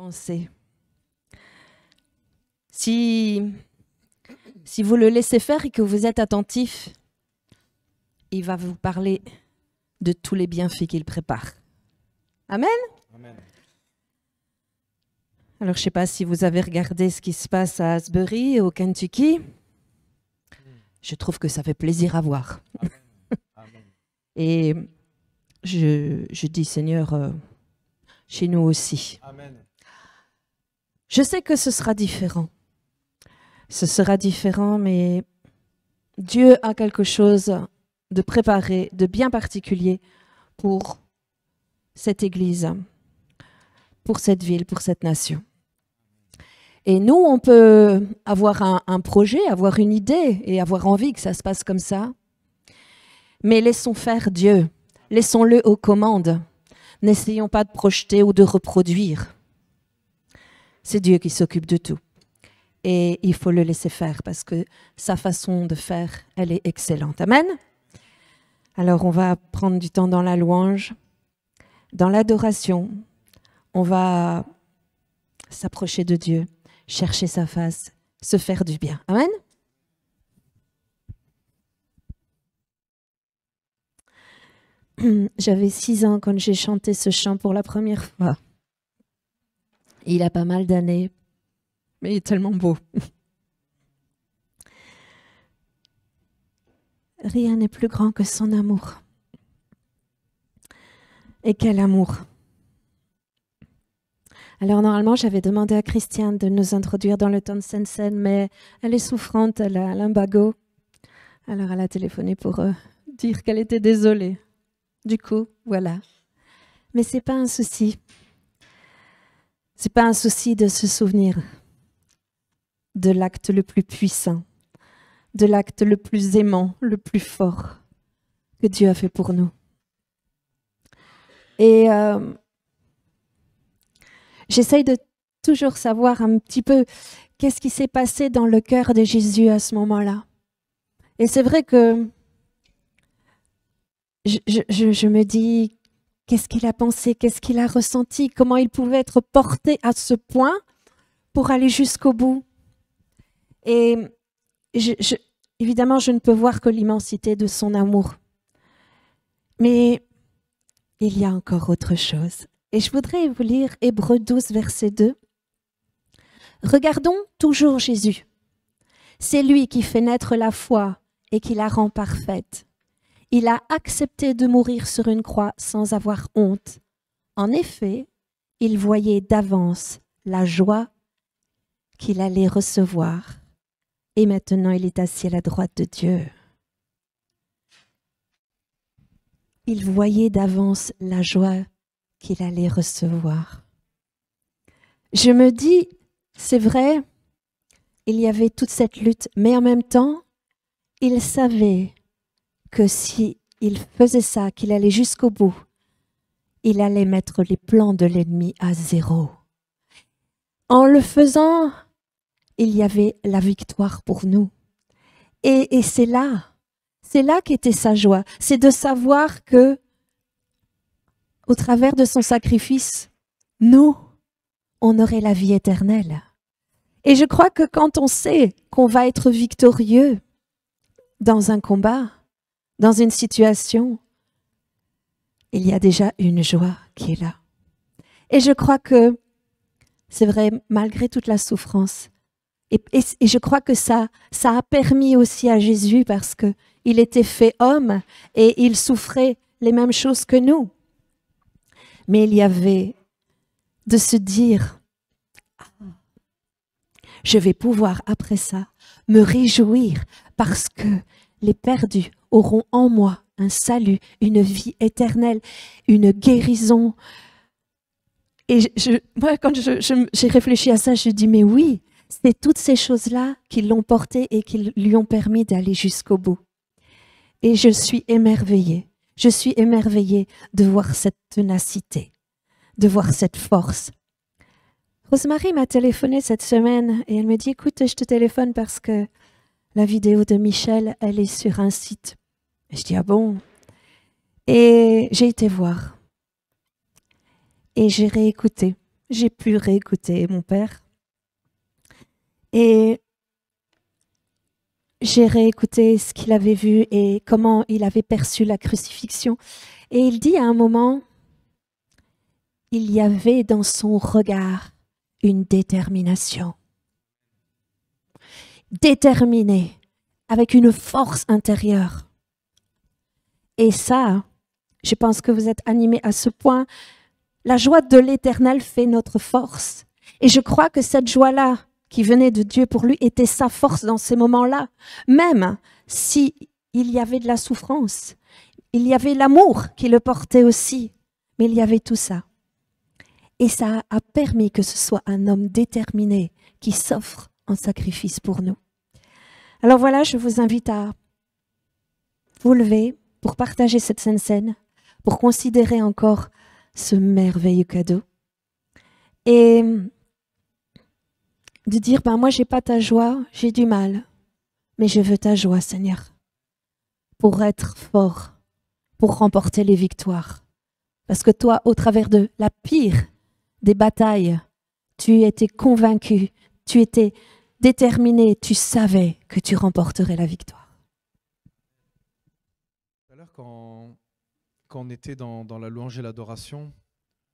pensée. Si vous le laissez faire et que vous êtes attentif, il va vous parler de tous les bienfaits qu'il prépare. Amen. Amen. Alors, je ne sais pas si vous avez regardé ce qui se passe à Asbury, au Kentucky. Je trouve que ça fait plaisir à voir. Amen. Amen. Et je dis, Seigneur, chez nous aussi. Amen. Je sais que ce sera différent. Ce sera différent, mais Dieu a quelque chose de préparé, de bien particulier pour cette Église, pour cette ville, pour cette nation. Et nous, on peut avoir un projet, avoir une idée et avoir envie que ça se passe comme ça. Mais laissons faire Dieu. Laissons-le aux commandes. N'essayons pas de projeter ou de reproduire. C'est Dieu qui s'occupe de tout. Et il faut le laisser faire parce que sa façon de faire, elle est excellente. Amen. Alors, on va prendre du temps dans la louange, dans l'adoration. On va s'approcher de Dieu, chercher sa face, se faire du bien. Amen. J'avais 6 ans quand j'ai chanté ce chant pour la première fois. Il a pas mal d'années, mais il est tellement beau. Rien n'est plus grand que son amour. Et quel amour! Alors normalement, j'avais demandé à Christiane de nous introduire dans le temps de Sainte-Seine, mais elle est souffrante, elle a un lumbago. Alors elle a téléphoné pour dire qu'elle était désolée. Du coup, voilà. Mais c'est pas un souci. C'est pas un souci de se souvenir de l'acte le plus puissant, de l'acte le plus aimant, le plus fort que Dieu a fait pour nous. Et j'essaye de toujours savoir un petit peu qu'est-ce qui s'est passé dans le cœur de Jésus à ce moment-là. Et c'est vrai que je me dis, qu'est-ce qu'il a pensé, qu'est-ce qu'il a ressenti, comment il pouvait être porté à ce point pour aller jusqu'au bout. Et évidemment, je ne peux voir que l'immensité de son amour. Mais il y a encore autre chose. Et je voudrais vous lire Hébreux 12, verset 2. Regardons toujours Jésus. C'est lui qui fait naître la foi et qui la rend parfaite. Il a accepté de mourir sur une croix sans avoir honte. En effet, il voyait d'avance la joie qu'il allait recevoir. Et maintenant, il est assis à la droite de Dieu. Il voyait d'avance la joie qu'il allait recevoir. Je me dis, c'est vrai, il y avait toute cette lutte, mais en même temps, il savait que si il faisait ça, qu'il allait jusqu'au bout, il allait mettre les plans de l'ennemi à zéro. En le faisant, il y avait la victoire pour nous. Et c'est là qu'était sa joie. C'est de savoir que, au travers de son sacrifice, nous, on aurait la vie éternelle. Et je crois que quand on sait qu'on va être victorieux dans un combat, dans une situation, il y a déjà une joie qui est là. Et je crois que, c'est vrai, malgré toute la souffrance, et je crois que ça a permis aussi à Jésus parce qu'il était fait homme et il souffrait les mêmes choses que nous. Mais il y avait de se dire, je vais pouvoir après ça me réjouir parce que les perdus auront en moi un salut, une vie éternelle, une guérison. Et moi, quand j'ai réfléchi à ça, je dis, mais oui, c'est toutes ces choses-là qui l'ont porté et qui lui ont permis d'aller jusqu'au bout. Et je suis émerveillée. Je suis émerveillée de voir cette ténacité, de voir cette force. Rosemary m'a téléphoné cette semaine et elle me dit, écoute, je te téléphone parce que la vidéo de Michel, elle est sur un site. Et je dis, ah bon? Et j'ai été voir. Et j'ai réécouté. j'ai pu réécouter mon père. Et j'ai réécouté ce qu'il avait vu et comment il avait perçu la crucifixion. Et il dit à un moment, il y avait dans son regard une détermination. Déterminé, avec une force intérieure. Et ça, je pense que vous êtes animés à ce point. La joie de l'Éternel fait notre force. Et je crois que cette joie-là, qui venait de Dieu pour lui, était sa force dans ces moments-là. Même si il y avait de la souffrance, il y avait l'amour qui le portait aussi, mais il y avait tout ça. Et ça a permis que ce soit un homme déterminé qui s'offre en sacrifice pour nous. Alors voilà, je vous invite à vous lever pour partager cette sainte scène, pour considérer encore ce merveilleux cadeau et de dire, moi j'ai pas ta joie, j'ai du mal, mais je veux ta joie, Seigneur, pour être fort, pour remporter les victoires. Parce que toi, au travers de la pire des batailles, tu étais convaincu, tu étais déterminé, tu savais que tu remporterais la victoire. Tout à l'heure, quand on était dans la louange et l'adoration,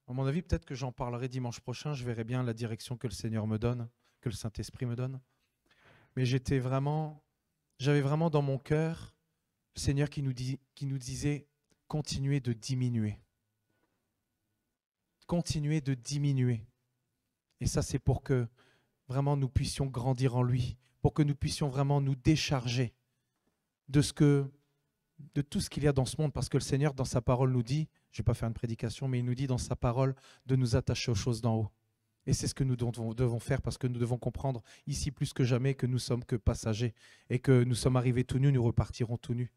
à mon avis, peut-être que j'en parlerai dimanche prochain, je verrai bien la direction que le Seigneur me donne, que le Saint-Esprit me donne. Mais j'avais vraiment dans mon cœur le Seigneur qui nous disait, continuez de diminuer. Continuez de diminuer. Et ça, c'est pour que vraiment nous puissions grandir en lui, pour que nous puissions vraiment nous décharger de tout ce qu'il y a dans ce monde, parce que le Seigneur, dans sa parole, nous dit, je ne vais pas faire une prédication, mais il nous dit dans sa parole de nous attacher aux choses d'en haut. Et c'est ce que nous devons faire, parce que nous devons comprendre ici plus que jamais que nous sommes que passagers et que nous sommes arrivés tout nus, nous repartirons tout nus.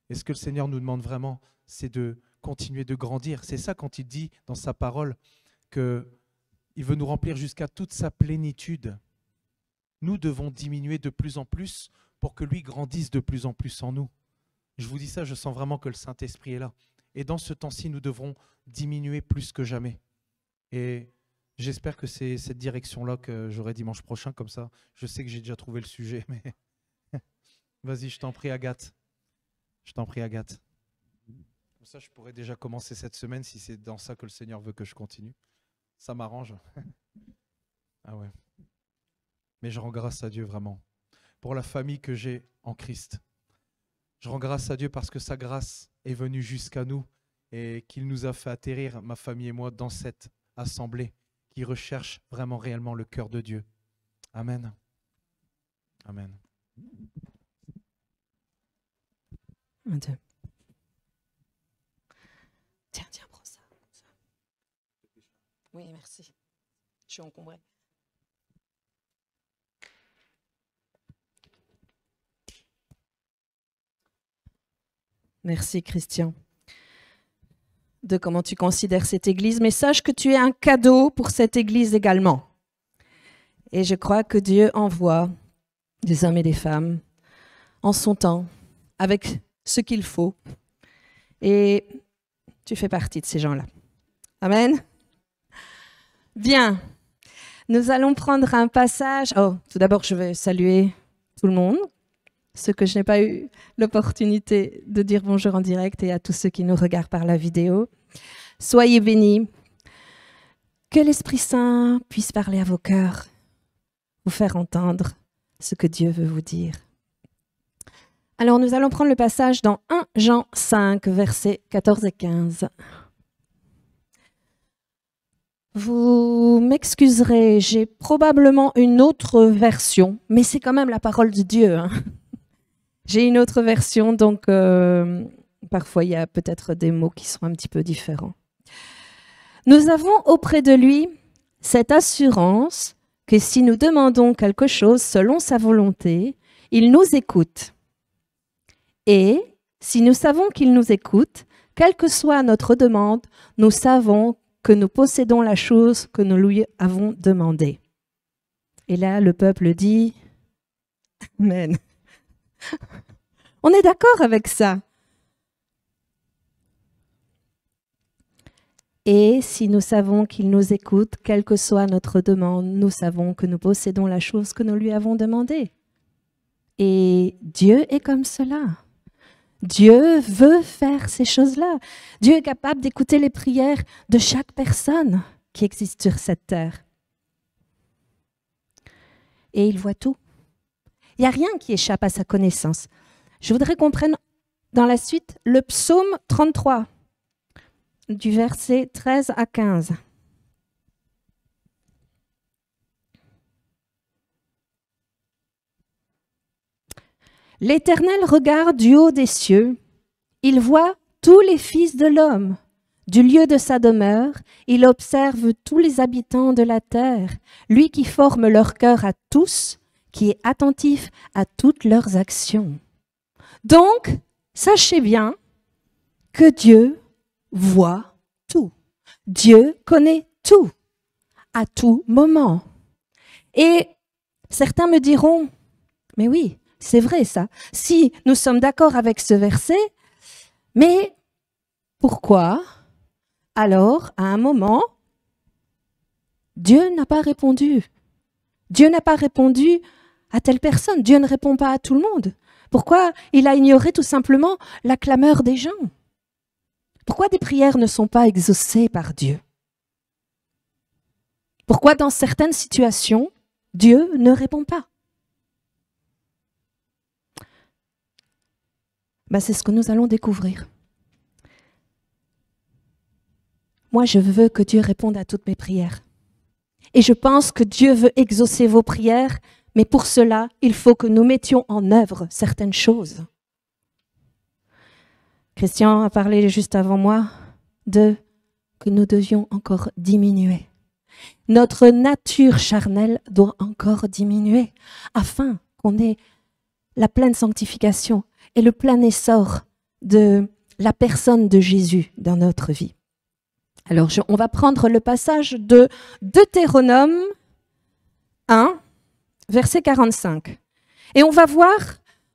Et ce que le Seigneur nous demande vraiment, c'est de continuer de grandir. C'est ça quand il dit dans sa parole qu'il veut nous remplir jusqu'à toute sa plénitude. Nous devons diminuer de plus en plus pour que lui grandisse de plus en plus en nous. Je vous dis ça, je sens vraiment que le Saint-Esprit est là. Et dans ce temps-ci, nous devrons diminuer plus que jamais. Et j'espère que c'est cette direction-là que j'aurai dimanche prochain, comme ça. Je sais que j'ai déjà trouvé le sujet, mais vas-y, je t'en prie, Agathe. Je t'en prie, Agathe. Comme ça, je pourrais déjà commencer cette semaine si c'est dans ça que le Seigneur veut que je continue. Ça m'arrange. Ah ouais. Mais je rends grâce à Dieu vraiment pour la famille que j'ai en Christ. Je rends grâce à Dieu parce que sa grâce est venue jusqu'à nous et qu'il nous a fait atterrir, ma famille et moi, dans cette assemblée qui recherche vraiment réellement le cœur de Dieu. Amen. Amen. Un, deux. Tiens, prends ça. Oui, merci. Je suis encombrée. Merci, Christian, de comment tu considères cette église. Mais sache que tu es un cadeau pour cette église également. Et je crois que Dieu envoie des hommes et des femmes en son temps, avec ce qu'il faut. Et tu fais partie de ces gens-là. Amen. Bien. Nous allons prendre un passage. Oh, tout d'abord, je vais saluer tout le monde. Ceux que je n'ai pas eu l'opportunité de dire bonjour en direct et à tous ceux qui nous regardent par la vidéo. Soyez bénis. Que l'Esprit Saint puisse parler à vos cœurs, vous faire entendre ce que Dieu veut vous dire. Alors, nous allons prendre le passage dans 1 Jean 5, versets 14 et 15. Vous m'excuserez, j'ai probablement une autre version, mais c'est quand même la parole de Dieu, hein. J'ai une autre version, donc parfois il y a peut-être des mots qui sont un petit peu différents. Nous avons auprès de lui cette assurance que si nous demandons quelque chose selon sa volonté, il nous écoute. Et si nous savons qu'il nous écoute, quelle que soit notre demande, nous savons que nous possédons la chose que nous lui avons demandée. Et là, le peuple dit « Amen ». On est d'accord avec ça. Et si nous savons qu'il nous écoute, quelle que soit notre demande, nous savons que nous possédons la chose que nous lui avons demandée. Et Dieu est comme cela. Dieu veut faire ces choses-là. Dieu est capable d'écouter les prières de chaque personne qui existe sur cette terre. Et il voit tout. Il n'y a rien qui échappe à sa connaissance. Je voudrais qu'on prenne dans la suite le psaume 33, du verset 13 à 15. L'Éternel regarde du haut des cieux, il voit tous les fils de l'homme. Du lieu de sa demeure, il observe tous les habitants de la terre, lui qui forme leur cœur à tous, qui est attentif à toutes leurs actions. Donc, sachez bien que Dieu voit tout. Dieu connaît tout, à tout moment. Et certains me diront, mais oui, c'est vrai ça. Si nous sommes d'accord avec ce verset, mais pourquoi alors, à un moment, Dieu n'a pas répondu? Dieu n'a pas répondu à telle personne. Dieu ne répond pas à tout le monde. Pourquoi il a ignoré tout simplement la clameur des gens? Pourquoi des prières ne sont pas exaucées par Dieu? Pourquoi dans certaines situations, Dieu ne répond pas? C'est ce que nous allons découvrir. Moi, je veux que Dieu réponde à toutes mes prières. Et je pense que Dieu veut exaucer vos prières, mais pour cela, il faut que nous mettions en œuvre certaines choses. Christian a parlé juste avant moi que nous devions encore diminuer. Notre nature charnelle doit encore diminuer afin qu'on ait la pleine sanctification et le plein essor de la personne de Jésus dans notre vie. Alors, on va prendre le passage de Deutéronome 1, verset 45. Et on va voir,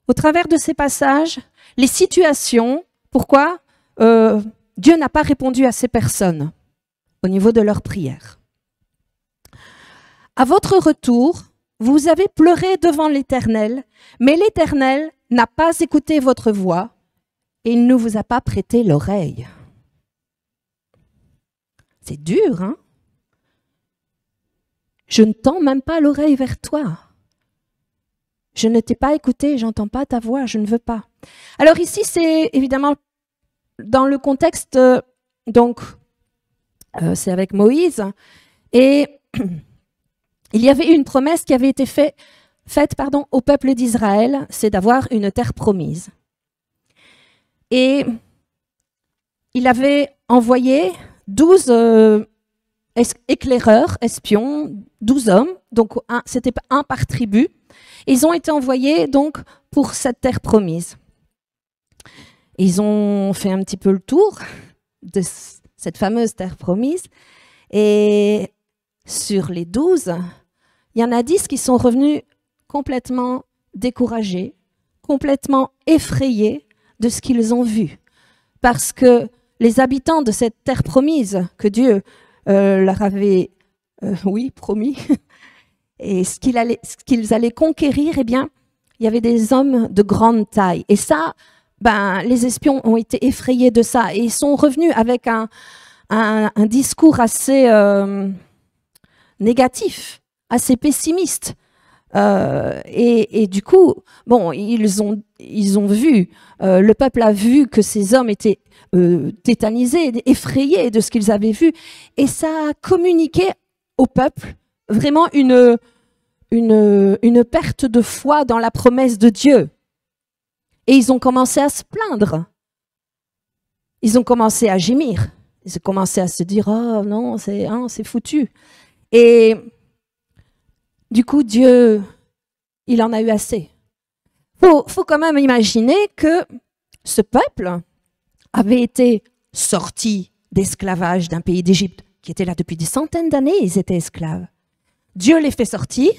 au travers de ces passages, les situations, pourquoi Dieu n'a pas répondu à ces personnes au niveau de leur prière. À votre retour, vous avez pleuré devant l'Éternel, mais l'Éternel n'a pas écouté votre voix et il ne vous a pas prêté l'oreille. C'est dur, hein? Je ne tends même pas l'oreille vers toi. Je ne t'ai pas écouté, j'entends pas ta voix, je ne veux pas. Alors ici, c'est évidemment dans le contexte, c'est avec Moïse, et il y avait une promesse qui avait été faite au peuple d'Israël, c'est d'avoir une terre promise. Et il avait envoyé 12 éclaireurs, espions, 12 hommes, donc c'était un par tribu. Ils ont été envoyés donc pour cette terre promise. Ils ont fait un petit peu le tour de cette fameuse terre promise. Et sur les 12, il y en a 10 qui sont revenus complètement découragés, complètement effrayés de ce qu'ils ont vu. Parce que les habitants de cette terre promise que Dieu leur avait, promis, et ce qu'ils allaient conquérir, eh bien, il y avait des hommes de grande taille. Et ça, les espions ont été effrayés de ça. Et ils sont revenus avec un discours assez négatif, assez pessimiste. Et du coup, ils ont vu, le peuple a vu que ces hommes étaient tétanisés, effrayés de ce qu'ils avaient vu. Et ça a communiqué au peuple vraiment une perte de foi dans la promesse de Dieu. Et ils ont commencé à se plaindre. Ils ont commencé à gémir. Ils ont commencé à se dire « Oh non, c'est foutu ». Et du coup, Dieu, il en a eu assez. Faut quand même imaginer que ce peuple avait été sorti d'esclavage d'un pays d'Égypte qui était là depuis des centaines d'années, ils étaient esclaves. Dieu les fait sortir,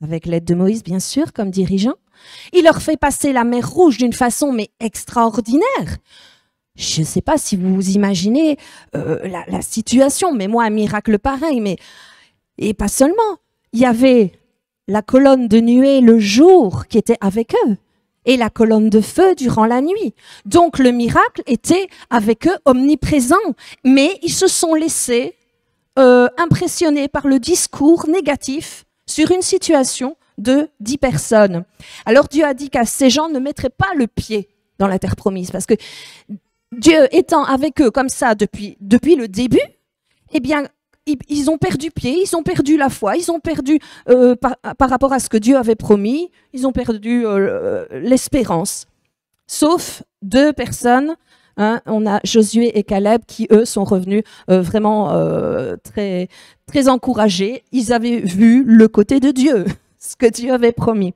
avec l'aide de Moïse bien sûr, comme dirigeant. Il leur fait passer la mer Rouge d'une façon mais extraordinaire. Je ne sais pas si vous imaginez la situation, mais moi, un miracle pareil, et pas seulement. Il y avait la colonne de nuée le jour qui était avec eux et la colonne de feu durant la nuit. Donc le miracle était avec eux omniprésent, mais ils se sont laissés impressionnés par le discours négatif sur une situation de 10 personnes. Alors Dieu a dit qu'à ces gens ne mettraient pas le pied dans la terre promise, parce que Dieu étant avec eux comme ça depuis le début, eh bien, ils ont perdu pied, ils ont perdu la foi, ils ont perdu par rapport à ce que Dieu avait promis, ils ont perdu l'espérance. Sauf 2 personnes, hein, on a Josué et Caleb qui, eux, sont revenus vraiment très, très encouragés. Ils avaient vu le côté de Dieu, ce que Dieu avait promis.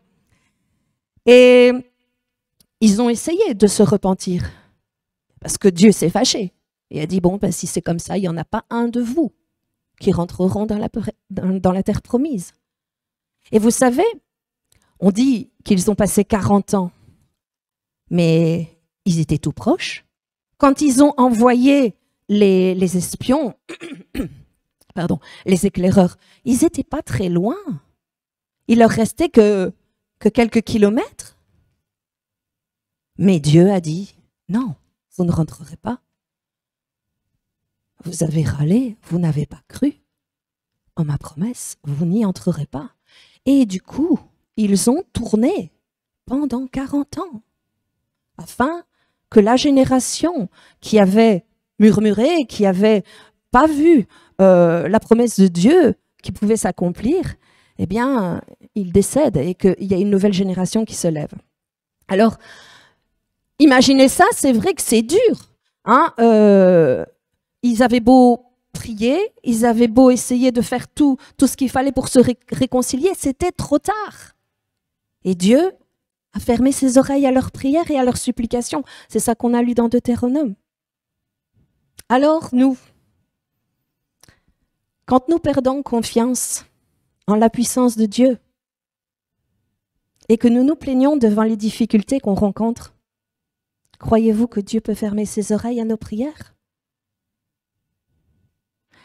Et ils ont essayé de se repentir, parce que Dieu s'est fâché. Et a dit, bon, ben, si c'est comme ça, il n'y en a pas un de vous qui rentreront dans la terre promise. Et vous savez, on dit qu'ils ont passé 40 ans, mais ils étaient tout proches. Quand ils ont envoyé les espions, pardon, les éclaireurs, ils n'étaient pas très loin. Il leur restait que quelques kilomètres. Mais Dieu a dit, non, vous ne rentrerez pas. Vous avez râlé, vous n'avez pas cru en ma promesse, vous n'y entrerez pas. Et du coup, ils ont tourné pendant 40 ans, afin que la génération qui avait murmuré, qui n'avait pas vu la promesse de Dieu qui pouvait s'accomplir, eh bien, ils décèdent et qu'il y a une nouvelle génération qui se lève. Alors, imaginez ça, c'est vrai que c'est dur, hein, ils avaient beau prier, ils avaient beau essayer de faire tout ce qu'il fallait pour se réconcilier, c'était trop tard. Et Dieu a fermé ses oreilles à leurs prières et à leurs supplications. C'est ça qu'on a lu dans Deutéronome. Alors nous, quand nous perdons confiance en la puissance de Dieu et que nous nous plaignons devant les difficultés qu'on rencontre, croyez-vous que Dieu peut fermer ses oreilles à nos prières ?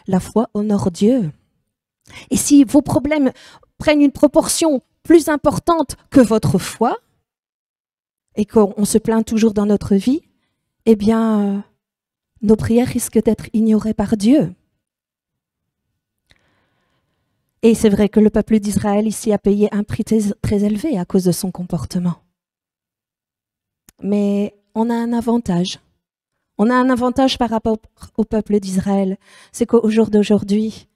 La foi honore Dieu. Et si vos problèmes prennent une proportion plus importante que votre foi, et qu'on se plaint toujours dans notre vie, eh bien, nos prières risquent d'être ignorées par Dieu. Et c'est vrai que le peuple d'Israël ici a payé un prix très élevé à cause de son comportement. Mais on a un avantage. On a un avantage par rapport au peuple d'Israël. C'est qu'au jour d'aujourd'hui,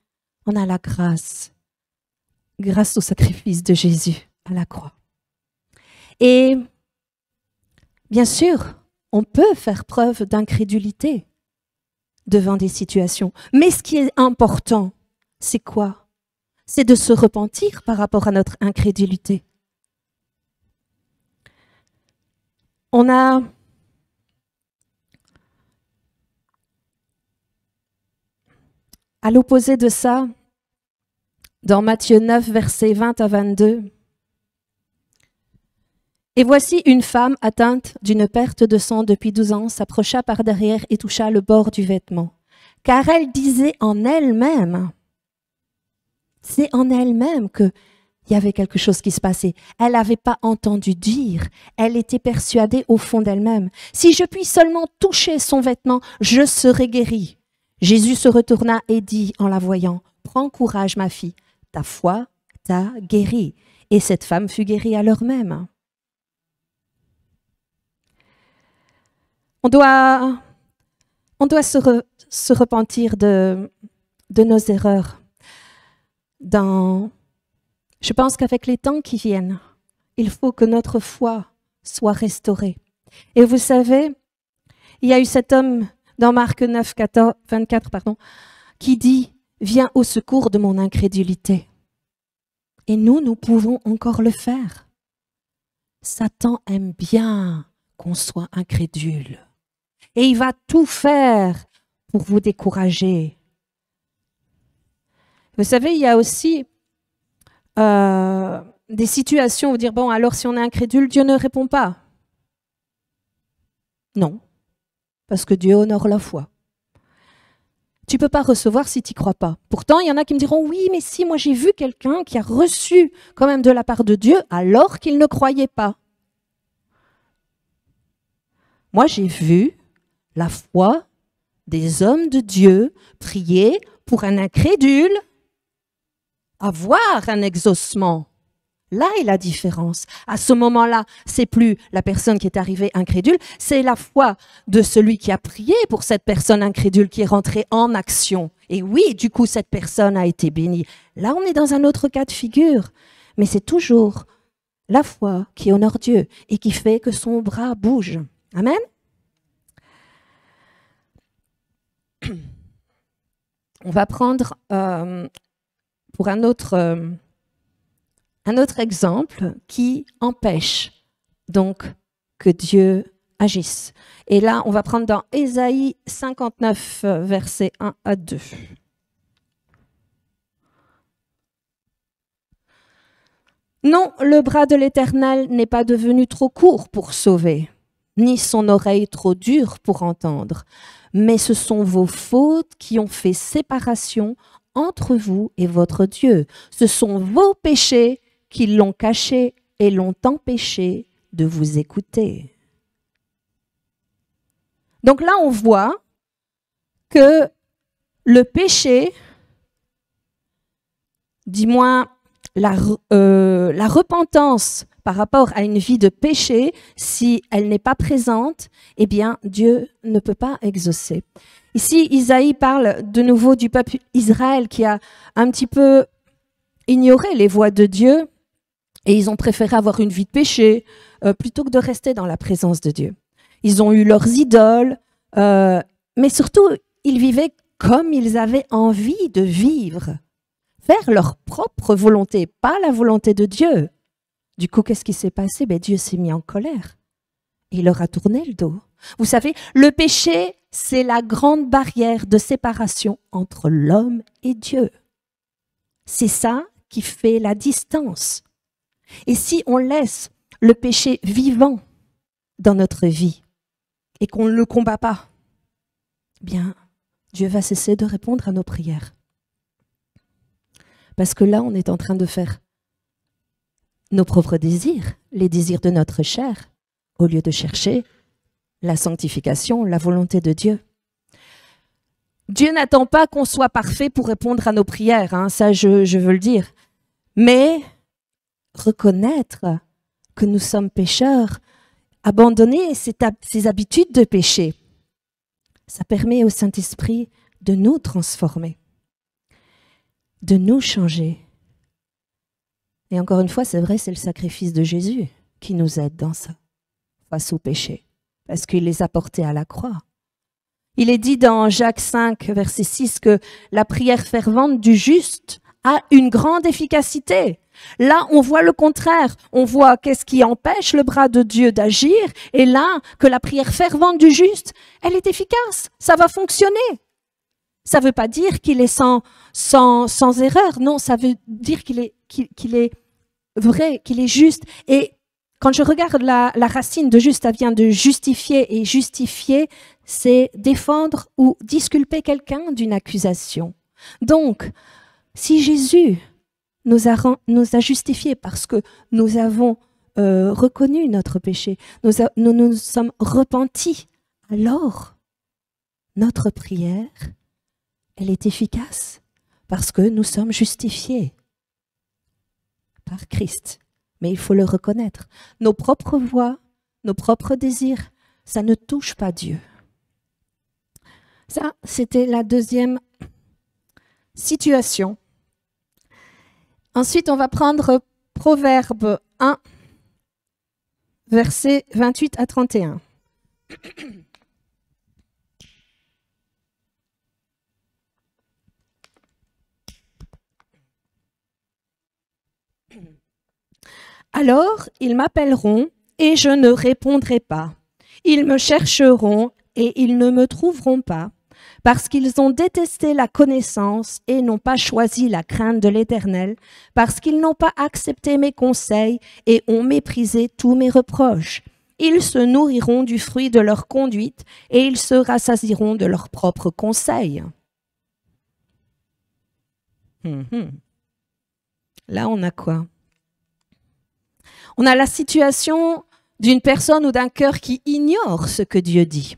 on a la grâce au sacrifice de Jésus à la croix. Et bien sûr, on peut faire preuve d'incrédulité devant des situations. Mais ce qui est important, c'est quoi? C'est de se repentir par rapport à notre incrédulité. On a à l'opposé de ça, dans Matthieu 9, versets 20 à 22, « Et voici une femme atteinte d'une perte de sang depuis 12 ans s'approcha par derrière et toucha le bord du vêtement. Car elle disait en elle-même, c'est en elle-même qu'il y avait quelque chose qui se passait. Elle n'avait pas entendu dire, elle était persuadée au fond d'elle-même. Si je puis seulement toucher son vêtement, je serai guérie. Jésus se retourna et dit en la voyant, « Prends courage, ma fille, ta foi t'a guérie. » Et cette femme fut guérie à l'heure même. On doit se repentir de nos erreurs. Je pense qu'avec les temps qui viennent, il faut que notre foi soit restaurée. Et vous savez, il y a eu cet homme dans Marc 9, 24, qui dit « Viens au secours de mon incrédulité ». Et nous pouvons encore le faire. Satan aime bien qu'on soit incrédule. Et il va tout faire pour vous décourager. Vous savez, il y a aussi des situations où dire, bon, alors si on est incrédule, Dieu ne répond pas. Non. parce que Dieu honore la foi. Tu ne peux pas recevoir si tu n'y crois pas. Pourtant, il y en a qui me diront, oui, mais si, moi j'ai vu quelqu'un qui a reçu quand même de la part de Dieu alors qu'il ne croyait pas. Moi, j'ai vu la foi des hommes de Dieu prier pour un incrédule avoir un exaucement. Là est la différence. À ce moment-là, c'est plus la personne qui est arrivée incrédule, c'est la foi de celui qui a prié pour cette personne incrédule qui est rentrée en action. Et oui, du coup, cette personne a été bénie. Là, on est dans un autre cas de figure. Mais c'est toujours la foi qui honore Dieu et qui fait que son bras bouge. Amen. On va prendre pour un autre exemple qui empêche donc que Dieu agisse. Et là, on va prendre dans Ésaïe 59, versets 1 à 2. Non, le bras de l'Éternel n'est pas devenu trop court pour sauver, ni son oreille trop dure pour entendre, mais ce sont vos fautes qui ont fait séparation entre vous et votre Dieu. Ce sont vos péchés qui l'ont caché et l'ont empêché de vous écouter. Donc là, on voit que le péché, du moins la repentance par rapport à une vie de péché, si elle n'est pas présente, eh bien, Dieu ne peut pas exaucer. Ici, Isaïe parle de nouveau du peuple Israël qui a un petit peu ignoré les voies de Dieu et ils ont préféré avoir une vie de péché plutôt que de rester dans la présence de Dieu. Ils ont eu leurs idoles, mais surtout, ils vivaient comme ils avaient envie de vivre, faire leur propre volonté, pas la volonté de Dieu. Du coup, qu'est-ce qui s'est passé? Dieu s'est mis en colère. Il leur a tourné le dos. Vous savez, le péché, c'est la grande barrière de séparation entre l'homme et Dieu. C'est ça qui fait la distance. Et si on laisse le péché vivant dans notre vie et qu'on ne le combat pas, bien, Dieu va cesser de répondre à nos prières. Parce que là, on est en train de faire nos propres désirs, les désirs de notre chair, au lieu de chercher la sanctification, la volonté de Dieu. Dieu n'attend pas qu'on soit parfait pour répondre à nos prières, hein, ça je veux le dire. Mais reconnaître que nous sommes pécheurs, abandonner ces habitudes de péché, ça permet au Saint-Esprit de nous transformer, de nous changer. Et encore une fois, c'est vrai, c'est le sacrifice de Jésus qui nous aide dans ça, face au péché, parce qu'il les a portés à la croix. Il est dit dans Jacques 5, verset 6, que la prière fervente du juste a une grande efficacité. Là, on voit le contraire. On voit qu'est-ce qui empêche le bras de Dieu d'agir, et là, que la prière fervente du juste, elle est efficace, ça va fonctionner. Ça ne veut pas dire qu'il est sans erreur, non, ça veut dire qu'il est vrai, qu'il est juste. Et quand je regarde la racine de juste, ça vient de justifier, et justifier, c'est défendre ou disculper quelqu'un d'une accusation. Donc, si Jésus nous a justifiés parce que nous avons reconnu notre péché, nous nous sommes repentis, alors notre prière, elle est efficace parce que nous sommes justifiés par Christ. Mais il faut le reconnaître. Nos propres voies, nos propres désirs, ça ne touche pas Dieu. Ça, c'était la deuxième situation. Ensuite, on va prendre Proverbe 1, versets 28 à 31. Alors, ils m'appelleront et je ne répondrai pas. Ils me chercheront et ils ne me trouveront pas, parce qu'ils ont détesté la connaissance et n'ont pas choisi la crainte de l'Éternel, parce qu'ils n'ont pas accepté mes conseils et ont méprisé tous mes reproches. Ils se nourriront du fruit de leur conduite et ils se rassasieront de leurs propres conseils. Là, on a quoi? On a la situation d'une personne ou d'un cœur qui ignore ce que Dieu dit.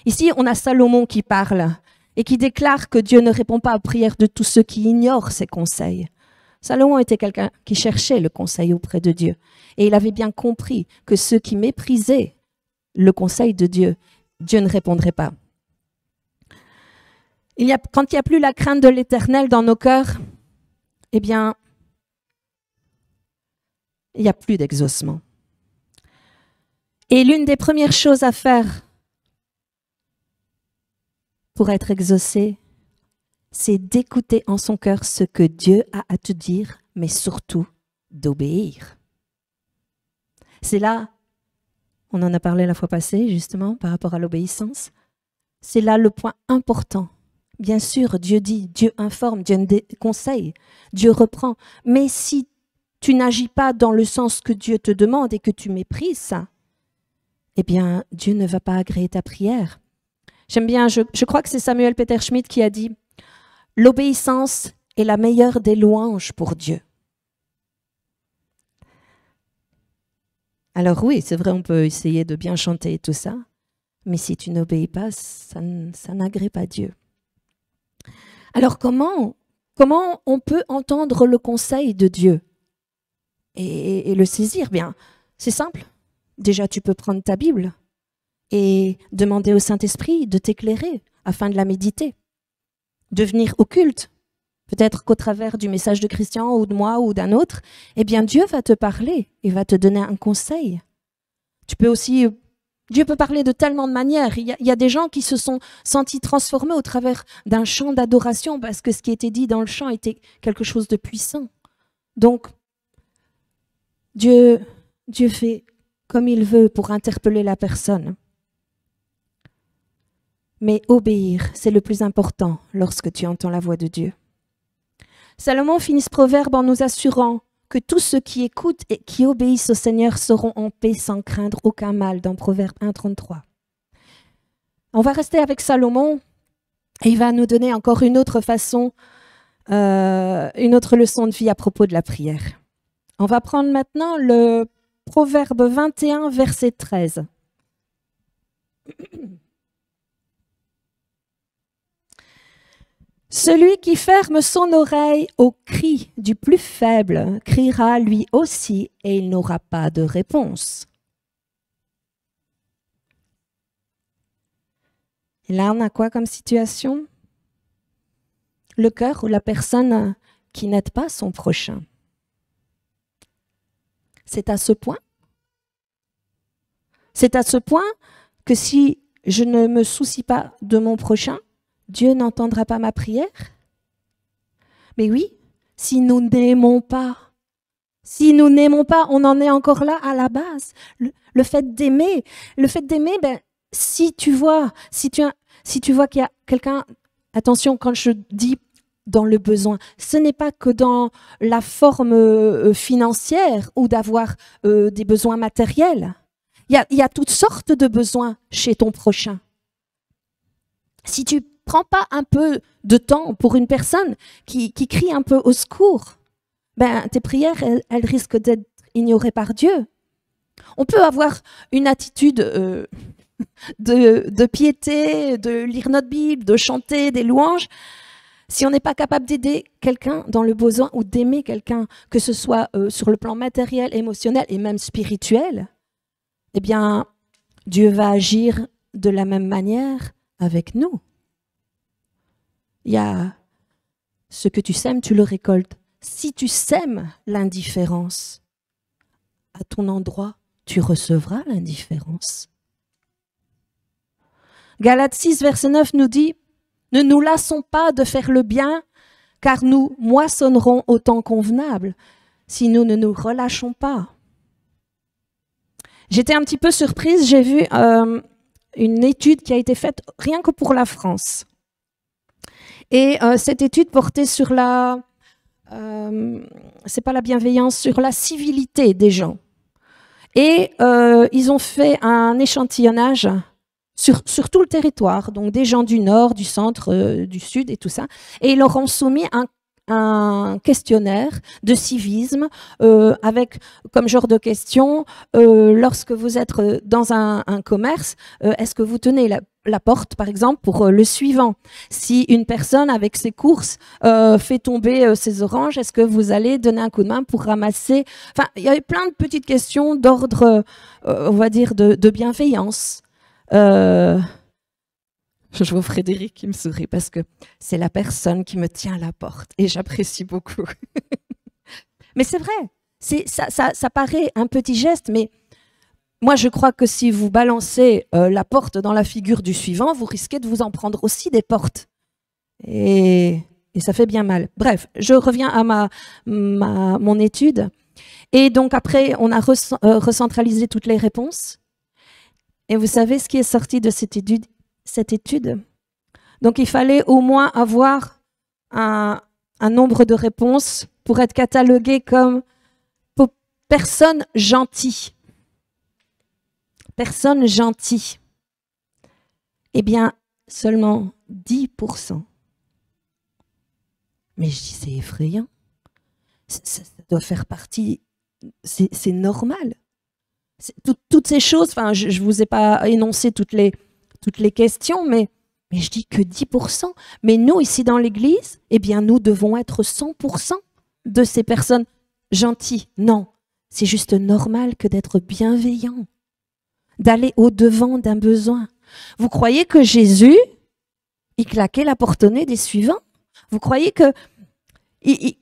Ici, on a Salomon qui parle et qui déclare que Dieu ne répond pas aux prières de tous ceux qui ignorent ses conseils. Salomon était quelqu'un qui cherchait le conseil auprès de Dieu. Et il avait bien compris que ceux qui méprisaient le conseil de Dieu, Dieu ne répondrait pas. Quand il n'y a plus la crainte de l'Éternel dans nos cœurs, eh bien, il n'y a plus d'exaucement. Et l'une des premières choses à faire pour être exaucé, c'est d'écouter en son cœur ce que Dieu a à te dire, mais surtout d'obéir. C'est là, on en a parlé la fois passée justement par rapport à l'obéissance, c'est là le point important. Bien sûr, Dieu dit, Dieu informe, Dieu conseille, Dieu reprend, mais si tu n'agis pas dans le sens que Dieu te demande et que tu méprises ça, eh bien, Dieu ne va pas agréer ta prière. J'aime bien, je crois que c'est Samuel Peter Schmidt qui a dit « L'obéissance est la meilleure des louanges pour Dieu ». Alors oui, c'est vrai, on peut essayer de bien chanter et tout ça, mais si tu n'obéis pas, ça n'agrée pas Dieu. Alors comment on peut entendre le conseil de Dieu et le saisir? Bien, c'est simple. Déjà, tu peux prendre ta Bible et demander au Saint-Esprit de t'éclairer afin de la méditer, de venir au culte. Peut-être qu'au travers du message de Christian ou de moi ou d'un autre, eh bien Dieu va te parler et va te donner un conseil. Dieu peut parler de tellement de manières. Il y a des gens qui se sont sentis transformés au travers d'un chant d'adoration parce que ce qui était dit dans le chant était quelque chose de puissant. Donc, Dieu fait comme il veut pour interpeller la personne. Mais obéir, c'est le plus important lorsque tu entends la voix de Dieu. Salomon finit ce proverbe en nous assurant que tous ceux qui écoutent et qui obéissent au Seigneur seront en paix sans craindre aucun mal, dans Proverbe 1,33. On va rester avec Salomon et il va nous donner encore une autre façon, une autre leçon de vie à propos de la prière. On va prendre maintenant le Proverbe 21, verset 13. Celui qui ferme son oreille au cri du plus faible criera lui aussi et il n'aura pas de réponse. Et là, on a quoi comme situation? Le cœur ou la personne qui n'aide pas son prochain. C'est à ce point. C'est à ce point que si je ne me soucie pas de mon prochain, Dieu n'entendra pas ma prière? Mais oui, si nous n'aimons pas, on en est encore là à la base. Le fait d'aimer, ben, si tu vois qu'il y a quelqu'un, attention quand je dis dans le besoin, ce n'est pas que dans la forme financière ou d'avoir des besoins matériels. Il y a toutes sortes de besoins chez ton prochain. Si tu prends pas un peu de temps pour une personne qui crie un peu au secours, ben, tes prières, elles risquent d'être ignorées par Dieu. On peut avoir une attitude de piété, de lire notre Bible, de chanter des louanges. Si on n'est pas capable d'aider quelqu'un dans le besoin ou d'aimer quelqu'un, que ce soit sur le plan matériel, émotionnel et même spirituel, eh bien, Dieu va agir de la même manière avec nous. Il y a ce que tu sèmes, tu le récoltes. Si tu sèmes l'indifférence, à ton endroit, tu recevras l'indifférence. Galates 6, verset 9 nous dit « Ne nous lassons pas de faire le bien, car nous moissonnerons au temps convenable, si nous ne nous relâchons pas. » J'étais un petit peu surprise, j'ai vu une étude qui a été faite rien que pour la France. Et cette étude portait sur c'est pas la bienveillance, sur la civilité des gens. Et ils ont fait un échantillonnage sur tout le territoire, donc des gens du nord, du centre, du sud et tout ça. Et ils leur ont soumis un questionnaire de civisme avec comme genre de question, lorsque vous êtes dans un commerce, est-ce que vous tenez la porte, par exemple, pour le suivant? Si une personne, avec ses courses, fait tomber ses oranges, est-ce que vous allez donner un coup de main pour ramasser? Enfin, il y avait plein de petites questions d'ordre, on va dire, de bienveillance. Je vois Frédéric qui me sourit parce que c'est la personne qui me tient à la porte et j'apprécie beaucoup. Mais c'est vrai, ça paraît un petit geste, mais moi je crois que si vous balancez la porte dans la figure du suivant, vous risquez de vous en prendre aussi des portes. Et ça fait bien mal. Bref, je reviens à mon étude. Et donc après, on a recentralisé toutes les réponses. Et vous savez ce qui est sorti de cette étude? Donc il fallait au moins avoir un nombre de réponses pour être catalogué comme personne gentille. Personne gentille. Eh bien, seulement 10%. Mais je dis, c'est effrayant. Ça doit faire partie, c'est normal. Toutes ces choses, enfin, je ne vous ai pas énoncé toutes les questions, mais je dis que 10%. Mais nous, ici dans l'Église, eh bien, nous devons être 100% de ces personnes gentilles. Non, c'est juste normal que d'être bienveillant, d'aller au-devant d'un besoin. Vous croyez que Jésus, il claquait la porte au nez des suivants? Vous croyez que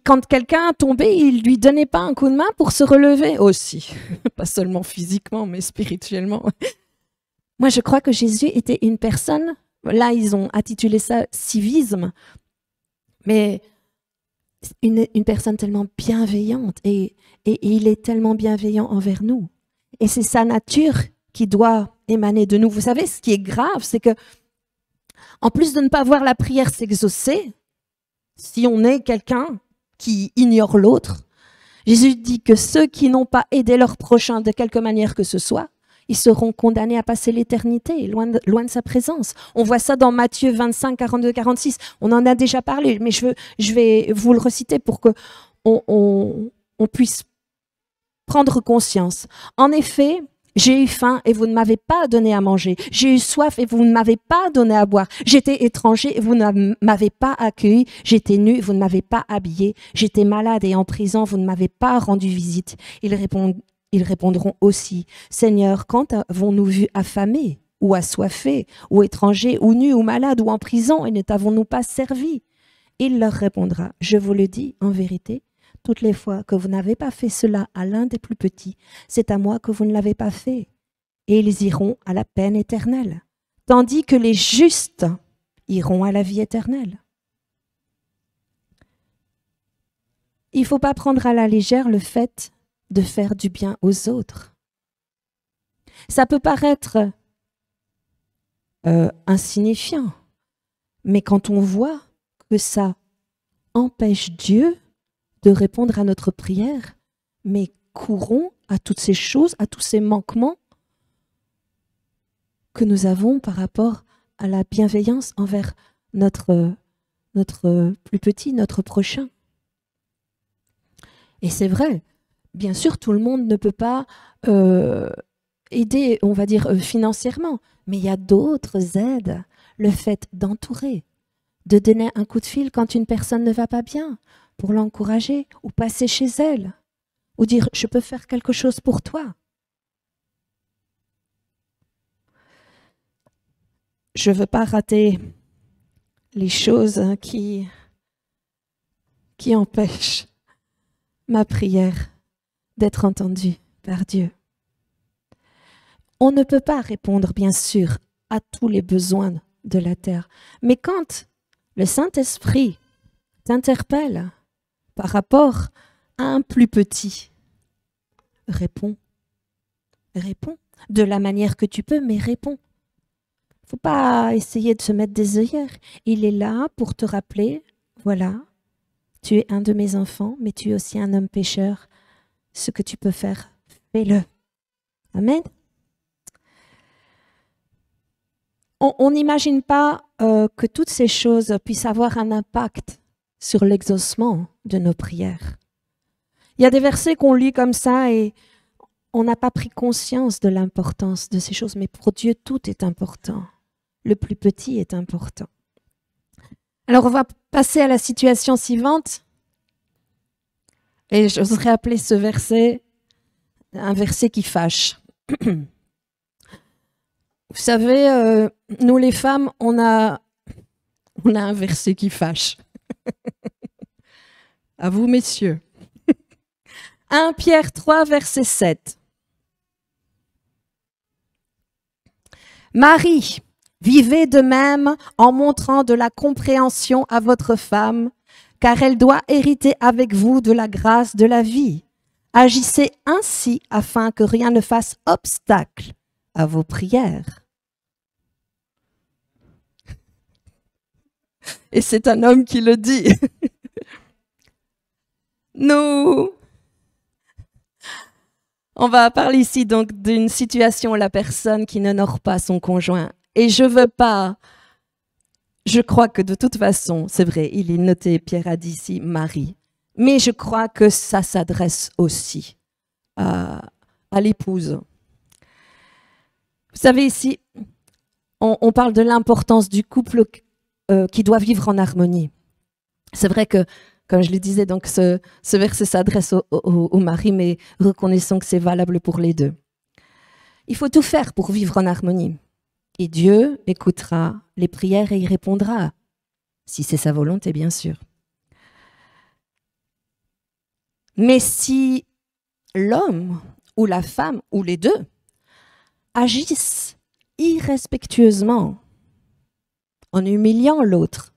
quand quelqu'un tombait, il lui donnait pas un coup de main pour se relever aussi? Pas seulement physiquement, mais spirituellement. Moi, je crois que Jésus était une personne, là, ils ont intitulé ça civisme, mais une personne tellement bienveillante et il est tellement bienveillant envers nous. Et c'est sa nature qui doit émaner de nous. Vous savez, ce qui est grave, c'est que, en plus de ne pas voir la prière s'exaucer, si on est quelqu'un qui ignore l'autre, Jésus dit que ceux qui n'ont pas aidé leur prochain de quelque manière que ce soit, ils seront condamnés à passer l'éternité, loin de sa présence. On voit ça dans Matthieu 25, 42, 46. On en a déjà parlé, mais je vais vous le reciter pour qu'on puisse prendre conscience. En effet, j'ai eu faim et vous ne m'avez pas donné à manger. J'ai eu soif et vous ne m'avez pas donné à boire. J'étais étranger et vous ne m'avez pas accueilli. J'étais nu et vous ne m'avez pas habillé. J'étais malade et en prison, vous ne m'avez pas rendu visite. Ils répondront aussi, Seigneur, quand avons-nous vu affamé ou assoiffé ou étranger ou nu ou malade ou en prison et ne t'avons-nous pas servi? Il leur répondra, je vous le dis en vérité, toutes les fois que vous n'avez pas fait cela à l'un des plus petits, c'est à moi que vous ne l'avez pas fait. Et ils iront à la peine éternelle, tandis que les justes iront à la vie éternelle. Il ne faut pas prendre à la légère le fait de faire du bien aux autres. Ça peut paraître insignifiant, mais quand on voit que ça empêche Dieu de répondre à notre prière, mais courons à toutes ces choses, à tous ces manquements que nous avons par rapport à la bienveillance envers notre plus petit, notre prochain. Et c'est vrai, bien sûr, tout le monde ne peut pas aider, on va dire, financièrement, mais il y a d'autres aides. Le fait d'entourer, de donner un coup de fil quand une personne ne va pas bien, pour l'encourager, ou passer chez elle, ou dire « je peux faire quelque chose pour toi ». Je ne veux pas rater les choses qui empêchent ma prière d'être entendue par Dieu. On ne peut pas répondre, bien sûr, à tous les besoins de la terre, mais quand le Saint-Esprit t'interpelle par rapport à un plus petit, réponds. Réponds de la manière que tu peux, mais réponds. Il ne faut pas essayer de se mettre des œillères. Il est là pour te rappeler, voilà, tu es un de mes enfants, mais tu es aussi un homme pécheur. Ce que tu peux faire, fais-le. Amen. On n'imagine pas que toutes ces choses puissent avoir un impact sur l'exaucement de nos prières. Il y a des versets qu'on lit comme ça et on n'a pas pris conscience de l'importance de ces choses, mais pour Dieu, tout est important. Le plus petit est important. Alors, on va passer à la situation suivante. Et j'oserais appeler ce verset un verset qui fâche. Vous savez, nous les femmes, on a un verset qui fâche. À vous, messieurs. 1 Pierre 3, verset 7. Marie, vivez de même en montrant de la compréhension à votre femme, car elle doit hériter avec vous de la grâce de la vie. Agissez ainsi afin que rien ne fasse obstacle à vos prières. Et c'est un homme qui le dit. On va parler ici donc d'une situation où la personne qui n'honore pas son conjoint. Et je crois que de toute façon, c'est vrai, il est noté, Pierre a dit ici, Marie. Mais je crois que ça s'adresse aussi à l'épouse. Vous savez, ici, on parle de l'importance du couple qui doit vivre en harmonie. C'est vrai que, comme je le disais, donc ce verset s'adresse au mari, mais reconnaissons que c'est valable pour les deux. Il faut tout faire pour vivre en harmonie. Et Dieu écoutera les prières et y répondra, si c'est sa volonté, bien sûr. Mais si l'homme ou la femme, ou les deux, agissent irrespectueusement, en humiliant l'autre,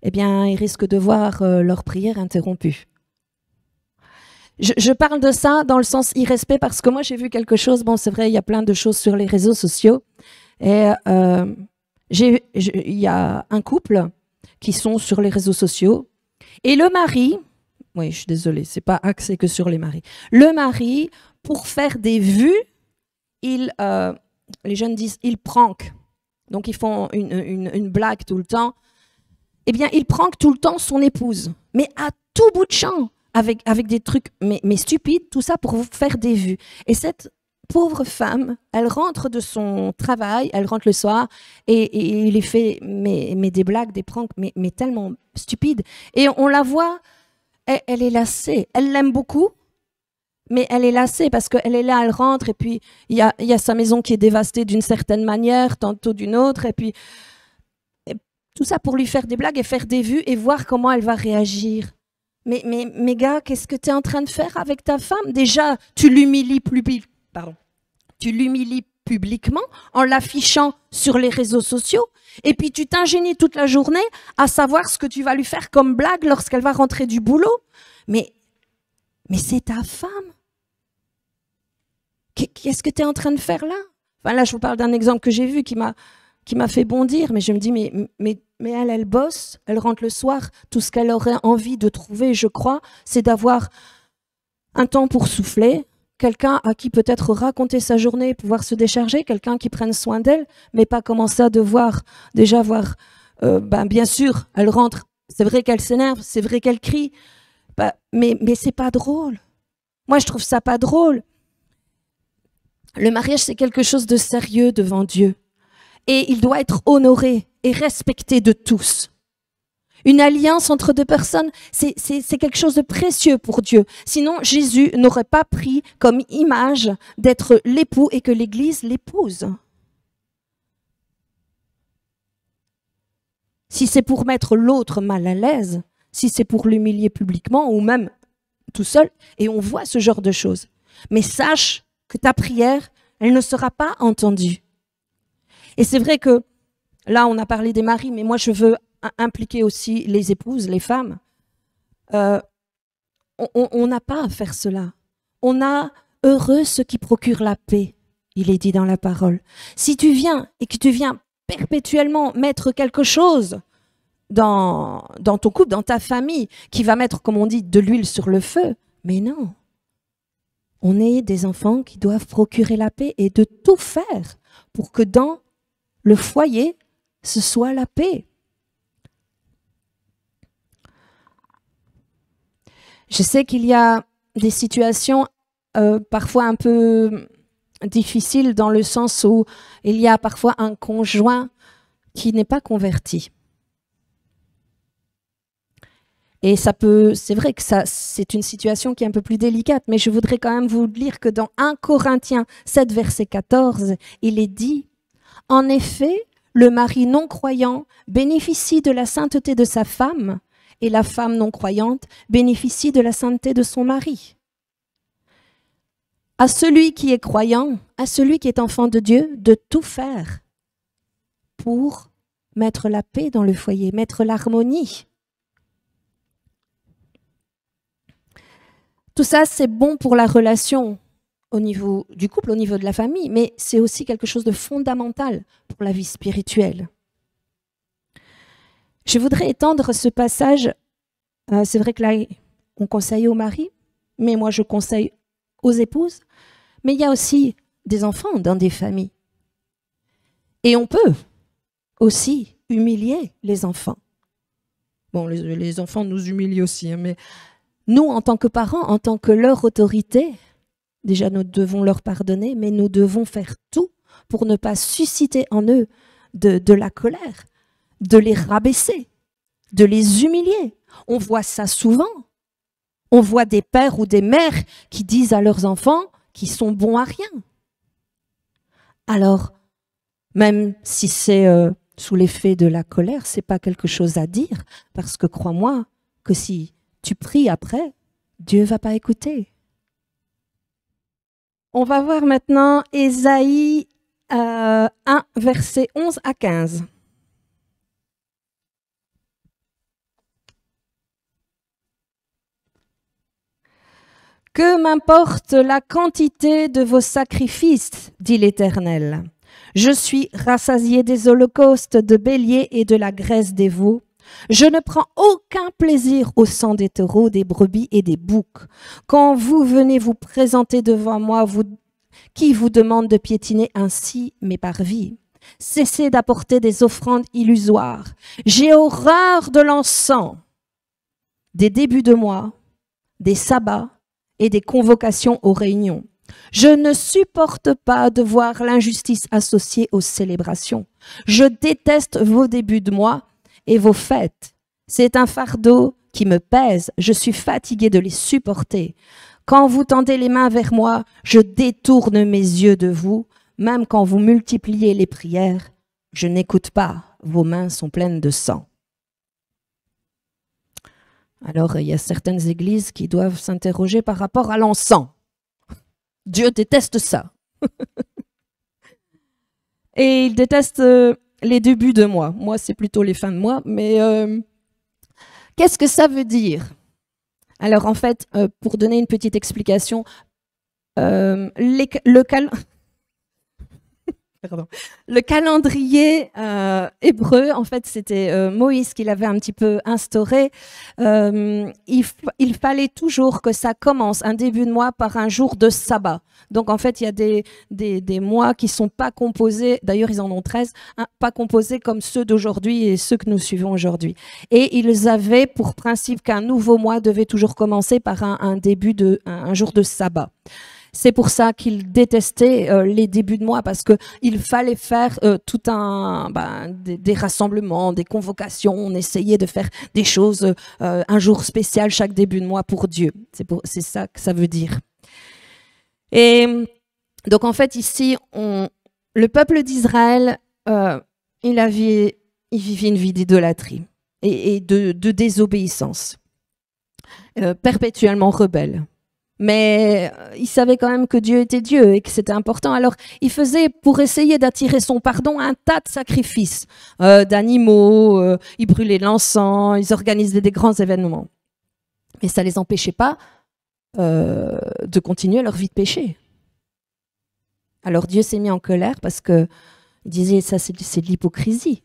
eh bien, ils risquent de voir leur prière interrompue. Je parle de ça dans le sens irrespect parce que moi, j'ai vu quelque chose. Bon, c'est vrai, il y a plein de choses sur les réseaux sociaux. Et il y a un couple qui sont sur les réseaux sociaux. Et le mari, oui, je suis désolée, c'est pas axé que sur les maris. Le mari, pour faire des vues, les jeunes disent, il prank. Donc, ils font une blague tout le temps. Eh bien, il prank tout le temps son épouse, mais à tout bout de champ, avec des trucs mais stupides, tout ça pour vous faire des vues. Et cette pauvre femme, elle rentre de son travail, elle rentre le soir, et il lui fait des blagues, des pranks, mais tellement stupides. Et on la voit, elle est lassée. Elle l'aime beaucoup, mais elle est lassée parce qu'elle est là, elle rentre, et puis il y a sa maison qui est dévastée d'une certaine manière, tantôt d'une autre, et puis tout ça pour lui faire des blagues et faire des vues et voir comment elle va réagir. Mais gars, qu'est-ce que tu es en train de faire avec ta femme? Déjà, tu l'humilies publiquement en l'affichant sur les réseaux sociaux, et puis tu t'ingénies toute la journée à savoir ce que tu vas lui faire comme blague lorsqu'elle va rentrer du boulot. Mais c'est ta femme. Qu'est-ce que tu es en train de faire là? Enfin, là, je vous parle d'un exemple que j'ai vu qui m'a fait bondir, mais je me dis, mais elle bosse, elle rentre le soir, tout ce qu'elle aurait envie de trouver, je crois, c'est d'avoir un temps pour souffler, quelqu'un à qui peut-être raconter sa journée, pouvoir se décharger, quelqu'un qui prenne soin d'elle, mais pas commencer à devoir déjà voir, bien sûr, elle rentre, c'est vrai qu'elle s'énerve, c'est vrai qu'elle crie, mais c'est pas drôle. Moi, je trouve ça pas drôle. Le mariage, c'est quelque chose de sérieux devant Dieu. Et il doit être honoré et respecté de tous. Une alliance entre deux personnes, c'est quelque chose de précieux pour Dieu. Sinon, Jésus n'aurait pas pris comme image d'être l'époux et que l'Église l'épouse. Si c'est pour mettre l'autre mal à l'aise, si c'est pour l'humilier publiquement ou même tout seul, et on voit ce genre de choses. Mais sache que ta prière, elle ne sera pas entendue. Et c'est vrai que, là, on a parlé des maris, mais moi, je veux impliquer aussi les épouses, les femmes. On n'a pas à faire cela. On a « heureux ceux qui procurent la paix », il est dit dans la parole. Si tu viens et que tu viens perpétuellement mettre quelque chose dans ton couple, dans ta famille, qui va mettre, comme on dit, de l'huile sur le feu, mais non. On est des enfants qui doivent procurer la paix et de tout faire pour que dans le foyer, ce soit la paix. Je sais qu'il y a des situations parfois un peu difficiles dans le sens où il y a parfois un conjoint qui n'est pas converti. Et c'est vrai que c'est une situation qui est un peu plus délicate, mais je voudrais quand même vous lire que dans 1 Corinthiens 7, verset 14, il est dit « En effet, le mari non croyant bénéficie de la sainteté de sa femme, et la femme non croyante bénéficie de la sainteté de son mari. » À celui qui est croyant, à celui qui est enfant de Dieu, de tout faire pour mettre la paix dans le foyer, mettre l'harmonie. Tout ça, c'est bon pour la relation au niveau du couple, au niveau de la famille, mais c'est aussi quelque chose de fondamental pour la vie spirituelle. Je voudrais étendre ce passage, c'est vrai que là, on conseille aux maris, mais moi je conseille aux épouses, mais il y a aussi des enfants dans des familles. Et on peut aussi humilier les enfants. Bon, les enfants nous humilient aussi, hein, mais nous, en tant que parents, en tant que leur autorité, déjà nous devons leur pardonner, mais nous devons faire tout pour ne pas susciter en eux de la colère, de les rabaisser, de les humilier. On voit ça souvent. On voit des pères ou des mères qui disent à leurs enfants qu'ils sont bons à rien. Alors, même si c'est sous l'effet de la colère, c'est pas quelque chose à dire, parce que crois-moi que si tu pries après, Dieu va pas écouter. On va voir maintenant Ésaïe 1, versets 11 à 15. Que m'importe la quantité de vos sacrifices, dit l'Éternel. Je suis rassasié des holocaustes de béliers et de la graisse des veaux. Je ne prends aucun plaisir au sang des taureaux, des brebis et des boucs. Quand vous venez vous présenter devant moi, qui vous demande de piétiner ainsi mes parvis? Cessez d'apporter des offrandes illusoires. J'ai horreur de l'encens, des débuts de mois, des sabbats et des convocations aux réunions. Je ne supporte pas de voir l'injustice associée aux célébrations. Je déteste vos débuts de mois et vos fêtes. C'est un fardeau qui me pèse. Je suis fatigué de les supporter. Quand vous tendez les mains vers moi, je détourne mes yeux de vous. Même quand vous multipliez les prières, je n'écoute pas. Vos mains sont pleines de sang. Alors, il y a certaines églises qui doivent s'interroger par rapport à l'encens. Dieu déteste ça. Et il déteste les débuts de mois. Moi, c'est plutôt les fins de mois. Mais qu'est-ce que ça veut dire? Alors, en fait, pour donner une petite explication, le calendrier hébreu, en fait, c'était Moïse qui l'avait un petit peu instauré. Il fallait toujours que ça commence un début de mois par un jour de sabbat. Donc, en fait, il y a des mois qui ne sont pas composés, d'ailleurs, ils en ont 13, hein, pas composés comme ceux d'aujourd'hui et ceux que nous suivons aujourd'hui. Et ils avaient pour principe qu'un nouveau mois devait toujours commencer par un jour de sabbat. C'est pour ça qu'il détestait les débuts de mois, parce qu'il fallait faire des rassemblements, des convocations. On essayait de faire des choses, un jour spécial chaque début de mois pour Dieu. C'est ça que ça veut dire. Et donc en fait ici, le peuple d'Israël, il vivait une vie d'idolâtrie et de désobéissance, perpétuellement rebelle. Mais il savait quand même que Dieu était Dieu et que c'était important. Alors, il faisait, pour essayer d'attirer son pardon, un tas de sacrifices d'animaux, ils brûlaient de l'encens, ils organisaient des grands événements. Mais ça ne les empêchait pas de continuer leur vie de péché. Alors, Dieu s'est mis en colère parce qu'il disait, ça c'est de l'hypocrisie.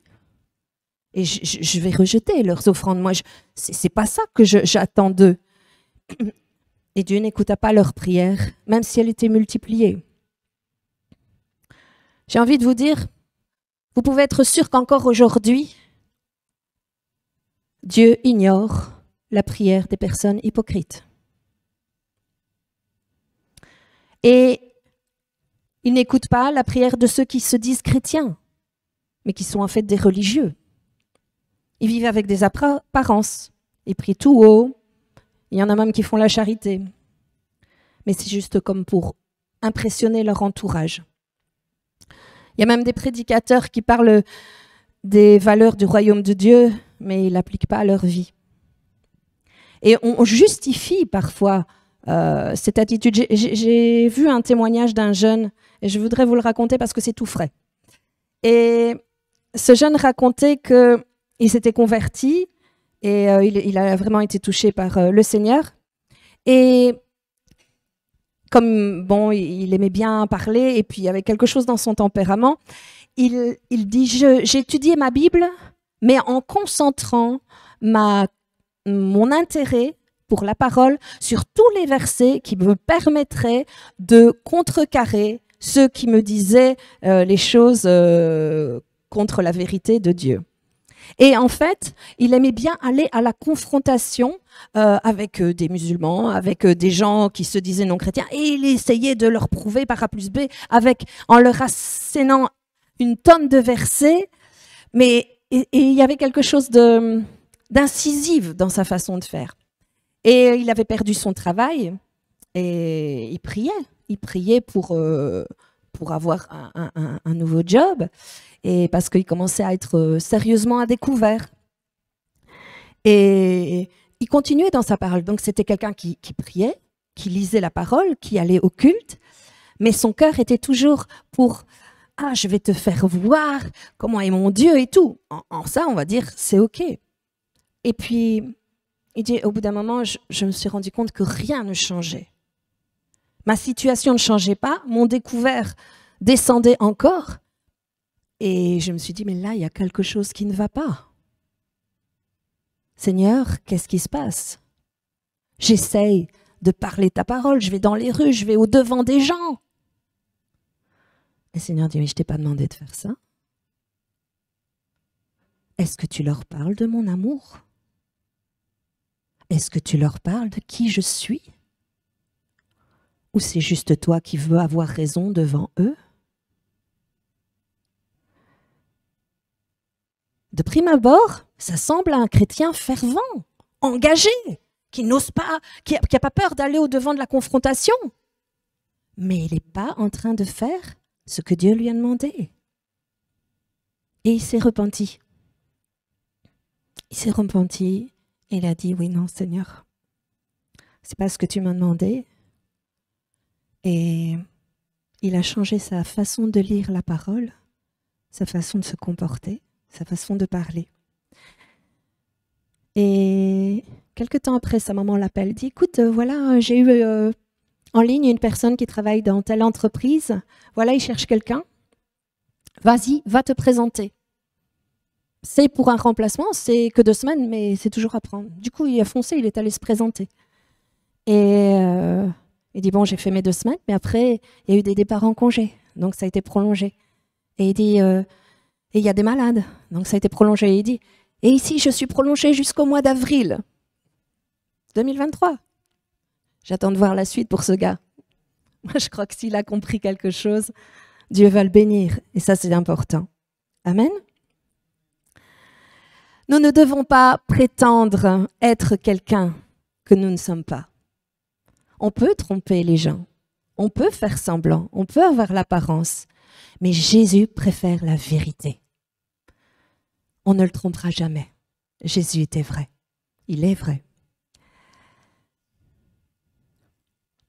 Et je vais rejeter leurs offrandes. Moi, c'est pas ça que j'attends d'eux. Et Dieu n'écouta pas leur prière, même si elle était multipliée. J'ai envie de vous dire, vous pouvez être sûr qu'encore aujourd'hui, Dieu ignore la prière des personnes hypocrites. Et il n'écoute pas la prière de ceux qui se disent chrétiens, mais qui sont en fait des religieux. Ils vivent avec des apparences. Ils prient tout haut. Il y en a même qui font la charité. Mais c'est juste comme pour impressionner leur entourage. Il y a même des prédicateurs qui parlent des valeurs du royaume de Dieu, mais ils ne l'appliquent pas à leur vie. Et on justifie parfois cette attitude. J'ai vu un témoignage d'un jeune, et je voudrais vous le raconter parce que c'est tout frais. Et ce jeune racontait qu'il s'était converti, et il a vraiment été touché par le Seigneur. Et comme bon, il aimait bien parler, et puis il y avait quelque chose dans son tempérament, il dit j'ai étudié ma Bible, mais en concentrant mon intérêt pour la parole sur tous les versets qui me permettraient de contrecarrer ceux qui me disaient les choses contre la vérité de Dieu. Et en fait, il aimait bien aller à la confrontation avec des musulmans, avec des gens qui se disaient non chrétiens, et il essayait de leur prouver par A plus B en leur assénant une tonne de versets, mais il y avait quelque chose d'incisif dans sa façon de faire. Et il avait perdu son travail, et il priait pour avoir un nouveau job, et parce qu'il commençait à être sérieusement à découvert. Et il continuait dans sa parole. Donc c'était quelqu'un qui priait, qui lisait la parole, qui allait au culte, mais son cœur était toujours pour « Ah, je vais te faire voir comment est mon Dieu et tout ». En ça, on va dire, c'est OK. Et puis, il dit, au bout d'un moment, je me suis rendu compte que rien ne changeait. Ma situation ne changeait pas, mon découvert descendait encore. Et je me suis dit, mais là, il y a quelque chose qui ne va pas. Seigneur, qu'est-ce qui se passe? J'essaye de parler ta parole, je vais dans les rues, je vais au-devant des gens. Et le Seigneur dit, mais je ne t'ai pas demandé de faire ça. Est-ce que tu leur parles de mon amour? Est-ce que tu leur parles de qui je suis? Ou c'est juste toi qui veux avoir raison devant eux? De prime abord, ça semble à un chrétien fervent, engagé, qui n'ose pas, qui n'a pas peur d'aller au-devant de la confrontation. Mais il n'est pas en train de faire ce que Dieu lui a demandé. Et il s'est repenti. Il s'est repenti et il a dit, oui, non, Seigneur, c'est pas ce que tu m'as demandé. Et il a changé sa façon de lire la parole, sa façon de se comporter, sa façon de parler. Et quelque temps après, sa maman l'appelle, dit, écoute, voilà, j'ai eu en ligne une personne qui travaille dans telle entreprise, voilà, il cherche quelqu'un, vas-y, va te présenter. C'est pour un remplacement, c'est que 2 semaines, mais c'est toujours à prendre. Du coup, il a foncé, il est allé se présenter. Et il dit, bon, j'ai fait mes 2 semaines, mais après, il y a eu des départs en congé, donc ça a été prolongé. Et il dit, et il y a des malades, donc ça a été prolongé. Et il dit, et ici, je suis prolongé jusqu'au mois d'avril 2023. J'attends de voir la suite pour ce gars. Moi, je crois que s'il a compris quelque chose, Dieu va le bénir. Et ça, c'est important. Amen. Nous ne devons pas prétendre être quelqu'un que nous ne sommes pas. On peut tromper les gens, on peut faire semblant, on peut avoir l'apparence, mais Jésus préfère la vérité. On ne le trompera jamais. Jésus était vrai. Il est vrai.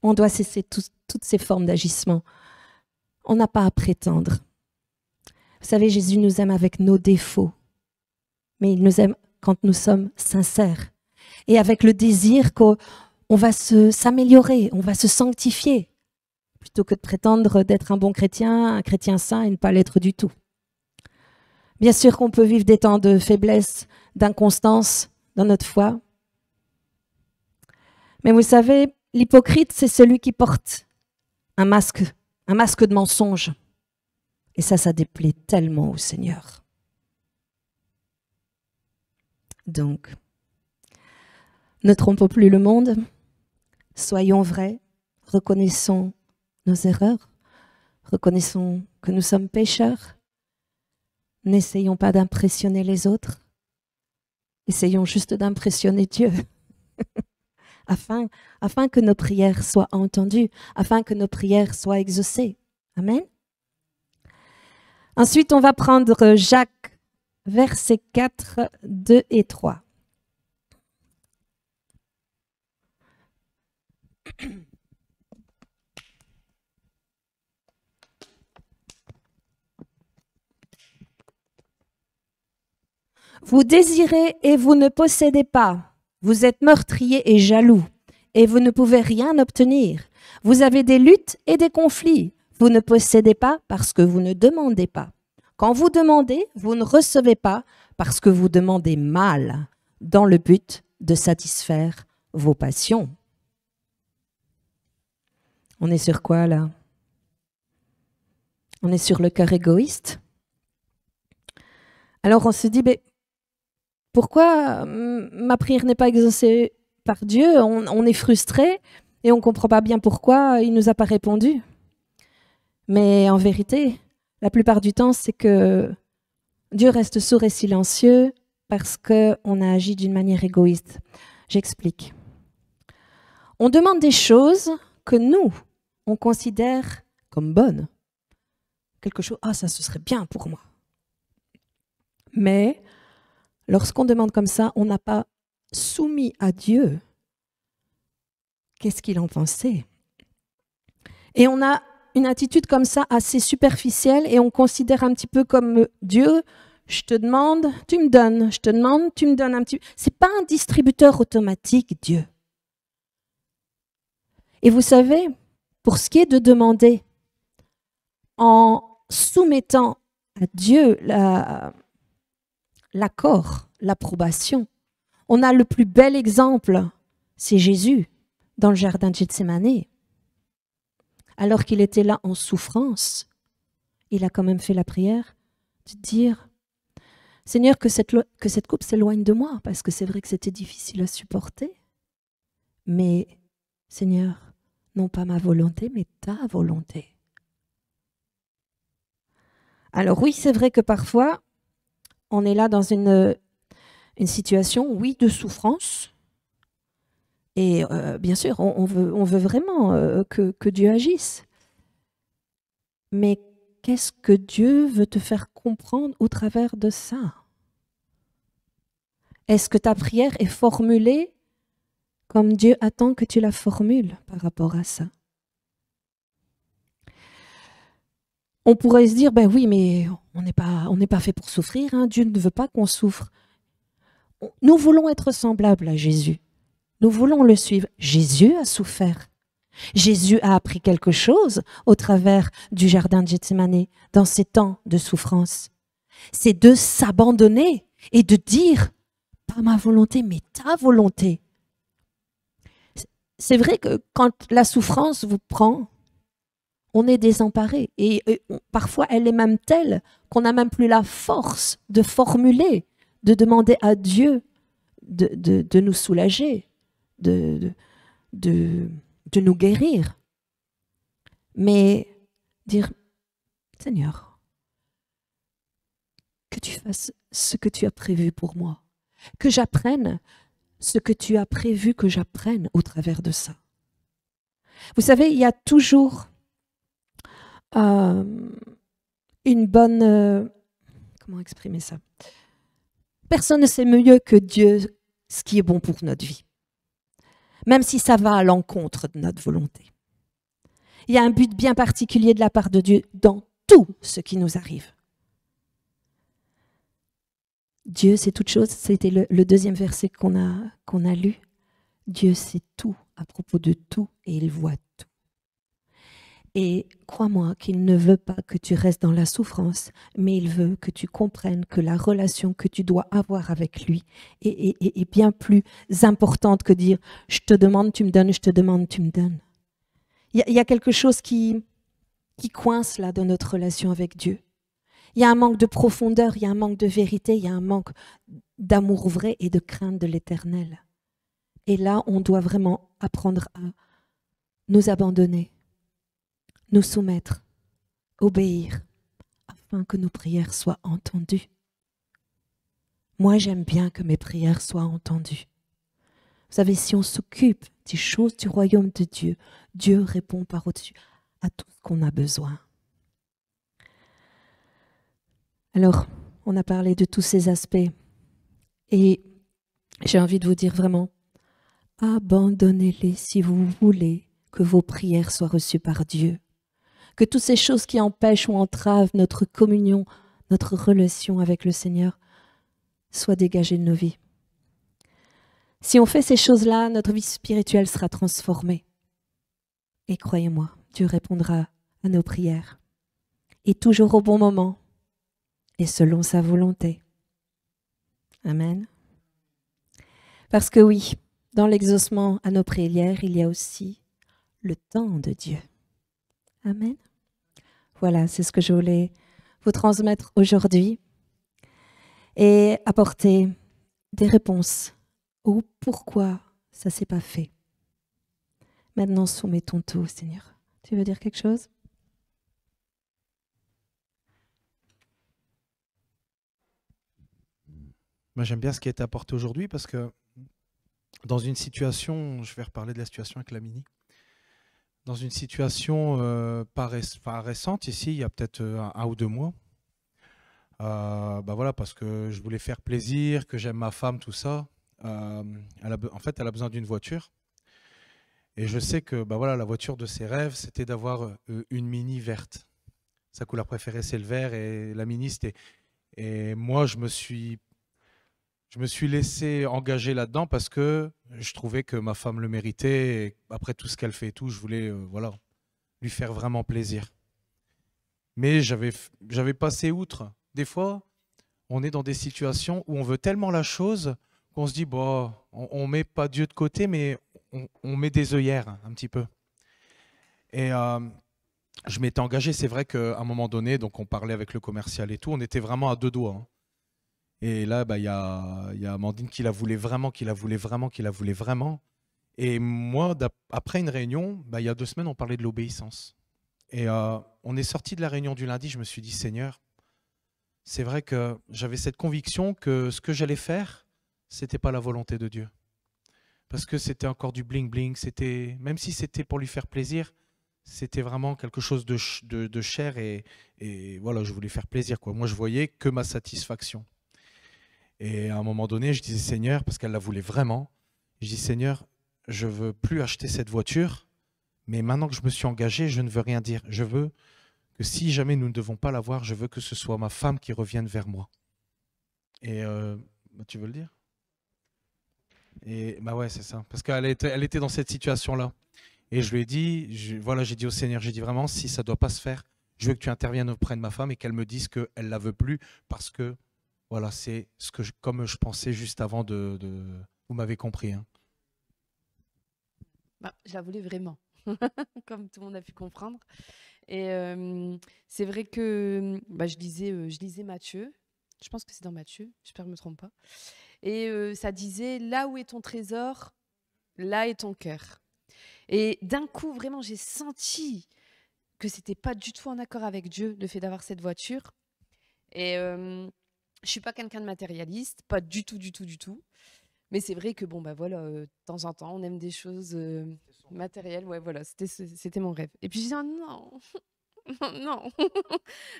On doit cesser toutes ces formes d'agissement. On n'a pas à prétendre. Vous savez, Jésus nous aime avec nos défauts, mais il nous aime quand nous sommes sincères et avec le désir qu'on va s'améliorer, on va se sanctifier, plutôt que de prétendre d'être un bon chrétien, un chrétien saint et ne pas l'être du tout. Bien sûr qu'on peut vivre des temps de faiblesse, d'inconstance dans notre foi, mais vous savez, L'hypocrite, c'est celui qui porte un masque de mensonge. Et ça déplaît tellement au Seigneur. Donc, ne trompons plus le monde, soyons vrais, reconnaissons nos erreurs, reconnaissons que nous sommes pécheurs, n'essayons pas d'impressionner les autres, essayons juste d'impressionner Dieu, afin que nos prières soient entendues, afin que nos prières soient exaucées. Amen. Ensuite, on va prendre Jacques, versets 4, 2 et 3. Vous désirez et vous ne possédez pas. Vous êtes meurtrier et jaloux et vous ne pouvez rien obtenir. Vous avez des luttes et des conflits. Vous ne possédez pas parce que vous ne demandez pas. Quand vous demandez, vous ne recevez pas parce que vous demandez mal, dans le but de satisfaire vos passions. On est sur quoi là? On est sur le cœur égoïste. Alors on se dit, mais pourquoi ma prière n'est pas exaucée par Dieu? On est frustré et on ne comprend pas bien pourquoi il ne nous a pas répondu. Mais en vérité, la plupart du temps, c'est que Dieu reste sourd et silencieux parce qu'on a agi d'une manière égoïste. J'explique. On demande des choses que nous, on considère comme bonnes. Quelque chose, ah, ça, ce serait bien pour moi. Mais lorsqu'on demande comme ça, on n'a pas soumis à Dieu qu'est-ce qu'il en pensait. Et on a une attitude comme ça assez superficielle et on considère un petit peu comme Dieu, je te demande, tu me donnes, je te demande, tu me donnes un petit peu. C'est pas un distributeur automatique, Dieu. Et vous savez, pour ce qui est de demander, en soumettant à Dieu l'accord, l'approbation, on a le plus bel exemple, c'est Jésus dans le jardin de Gethsémani. Alors qu'il était là en souffrance, il a quand même fait la prière de dire « Seigneur, que cette coupe s'éloigne de moi, parce que c'est vrai que c'était difficile à supporter. Mais Seigneur, non pas ma volonté, mais ta volonté. » Alors oui, c'est vrai que parfois, on est là dans une situation, oui, de souffrance. Et bien sûr, on veut vraiment que Dieu agisse. Mais qu'est-ce que Dieu veut te faire comprendre au travers de ça? Est-ce que ta prière est formulée comme Dieu attend que tu la formules par rapport à ça? On pourrait se dire, ben oui, mais on n'est pas fait pour souffrir, hein. Dieu ne veut pas qu'on souffre. Nous voulons être semblables à Jésus. Nous voulons le suivre. Jésus a souffert. Jésus a appris quelque chose au travers du jardin de Gethsémani dans ces temps de souffrance. C'est de s'abandonner et de dire, pas ma volonté, mais ta volonté. C'est vrai que quand la souffrance vous prend, on est désemparé. Et parfois, elle est même telle qu'on n'a même plus la force de formuler, de demander à Dieu de nous soulager. De nous guérir. Mais dire, Seigneur, que tu fasses ce que tu as prévu pour moi, que j'apprenne ce que tu as prévu que j'apprenne au travers de ça. Vous savez, il y a toujours une bonne... comment exprimer ça? Personne ne sait mieux que Dieu ce qui est bon pour notre vie. Même si ça va à l'encontre de notre volonté. Il y a un but bien particulier de la part de Dieu dans tout ce qui nous arrive. Dieu sait toute chose, c'était le deuxième verset qu'on a lu. Dieu sait tout à propos de tout et il voit tout. Et crois-moi qu'il ne veut pas que tu restes dans la souffrance, mais il veut que tu comprennes que la relation que tu dois avoir avec lui est bien plus importante que dire « je te demande, tu me donnes, je te demande, tu me donnes ». Il y a quelque chose qui coince là dans notre relation avec Dieu. Il y a un manque de profondeur, il y a un manque de vérité, il y a un manque d'amour vrai et de crainte de l'Éternel. Et là, on doit vraiment apprendre à nous abandonner, nous soumettre, obéir, afin que nos prières soient entendues. Moi, j'aime bien que mes prières soient entendues. Vous savez, si on s'occupe des choses du royaume de Dieu, Dieu répond par au-dessus à tout ce qu'on a besoin. Alors, on a parlé de tous ces aspects et j'ai envie de vous dire vraiment, abandonnez-les si vous voulez que vos prières soient reçues par Dieu. Que toutes ces choses qui empêchent ou entravent notre communion, notre relation avec le Seigneur, soient dégagées de nos vies. Si on fait ces choses-là, notre vie spirituelle sera transformée. Et croyez-moi, Dieu répondra à nos prières. Et toujours au bon moment. Et selon sa volonté. Amen. Parce que oui, dans l'exaucement à nos prières, il y a aussi le temps de Dieu. Amen. Voilà, c'est ce que je voulais vous transmettre aujourd'hui et apporter des réponses au pourquoi ça ne s'est pas fait. Maintenant, soumettons tout au Seigneur. Tu veux dire quelque chose ? Moi, j'aime bien ce qui a été apporté aujourd'hui parce que dans une situation, je vais reparler de la situation avec la Mini, dans une situation pas récente, ici, il y a peut-être un ou 2 mois, voilà, parce que je voulais faire plaisir, que j'aime ma femme, tout ça. En fait, elle a besoin d'une voiture. Et je sais que voilà, la voiture de ses rêves, c'était d'avoir une Mini verte. Sa couleur préférée, c'est le vert, et la Mini, c'était... Et moi, je me suis laissé engager là-dedans parce que je trouvais que ma femme le méritait. Et après tout ce qu'elle fait et tout, je voulais voilà, lui faire vraiment plaisir. Mais j'avais passé outre. Des fois, on est dans des situations où on veut tellement la chose qu'on se dit, bon, on met pas Dieu de côté, mais on met des œillères un petit peu. Et je m'étais engagé. C'est vrai qu'à un moment donné, donc on parlait avec le commercial et tout, on était vraiment à 2 doigts. Hein. Et là, il y a Amandine qui la voulait vraiment, qui la voulait vraiment, qui la voulait vraiment. Et moi, après une réunion, il y a 2 semaines, on parlait de l'obéissance. Et on est sorti de la réunion du lundi, je me suis dit, Seigneur, c'est vrai que j'avais cette conviction que ce que j'allais faire, c'était pas la volonté de Dieu. Parce que c'était encore du bling-bling, même si c'était pour lui faire plaisir, c'était vraiment quelque chose de cher et voilà, je voulais faire plaisir, quoi. Moi, je voyais que ma satisfaction. Et à un moment donné, je disais, Seigneur, parce qu'elle la voulait vraiment, je dis, Seigneur, je ne veux plus acheter cette voiture, mais maintenant que je me suis engagé, je ne veux rien dire. Je veux que si jamais nous ne devons pas l'avoir, je veux que ce soit ma femme qui revienne vers moi. Et tu veux le dire ? Et ouais, c'est ça. Parce qu'elle était dans cette situation-là. Et je lui ai dit, voilà, j'ai dit au Seigneur, j'ai dit vraiment, si ça ne doit pas se faire, je veux que tu interviennes auprès de ma femme et qu'elle me dise qu'elle ne la veut plus parce que voilà, c'est ce que comme je pensais juste avant de... Vous m'avez compris. Hein. Je la voulais vraiment, comme tout le monde a pu comprendre. Et c'est vrai que je lisais Matthieu. Je pense que c'est dans Matthieu, j'espère que je ne me trompe pas. Et ça disait, là où est ton trésor, là est ton cœur. Et d'un coup, vraiment, j'ai senti que c'était pas du tout en accord avec Dieu, le fait d'avoir cette voiture. Et je suis pas quelqu'un de matérialiste, pas du tout, du tout, du tout. Mais c'est vrai que voilà, de temps en temps, on aime des choses matérielles. Ouais, voilà, c'était mon rêve. Et puis je dis non, non,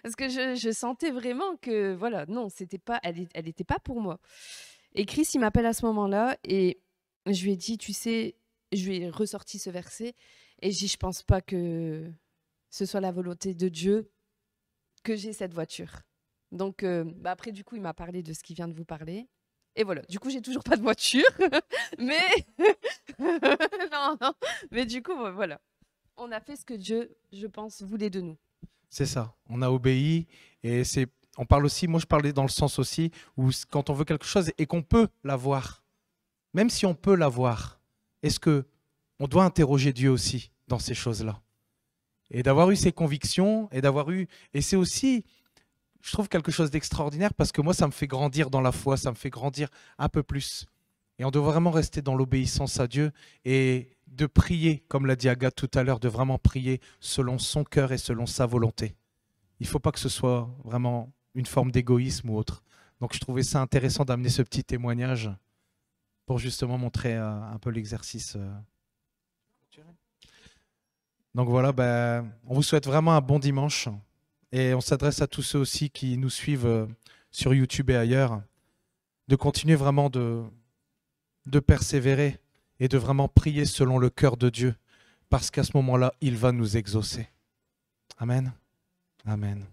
parce que je sentais vraiment que voilà, non, c'était pas, elle était pas pour moi. Et Chris, il m'appelle à ce moment-là et je lui ai dit, tu sais, je lui ai ressorti ce verset et je pense pas que ce soit la volonté de Dieu que j'ai cette voiture. Donc après, du coup, il m'a parlé de ce qu'il vient de vous parler. Et voilà, du coup, j'ai toujours pas de voiture. Mais non, mais du coup, voilà. On a fait ce que Dieu, je pense, voulait de nous. C'est ça, on a obéi et on parle aussi, moi je parlais dans le sens aussi où quand on veut quelque chose et qu'on peut l'avoir, même si on peut l'avoir, est-ce que on doit interroger Dieu aussi dans ces choses-là? Et d'avoir eu ces convictions et c'est aussi, je trouve quelque chose d'extraordinaire parce que moi ça me fait grandir dans la foi, ça me fait grandir un peu plus. Et on doit vraiment rester dans l'obéissance à Dieu et de prier, comme l'a dit Agathe tout à l'heure, de vraiment prier selon son cœur et selon sa volonté. Il ne faut pas que ce soit vraiment une forme d'égoïsme ou autre. Donc je trouvais ça intéressant d'amener ce petit témoignage pour justement montrer un peu l'exercice. Donc voilà, on vous souhaite vraiment un bon dimanche et on s'adresse à tous ceux aussi qui nous suivent sur YouTube et ailleurs, de continuer vraiment de persévérer et de vraiment prier selon le cœur de Dieu, parce qu'à ce moment-là, il va nous exaucer. Amen. Amen.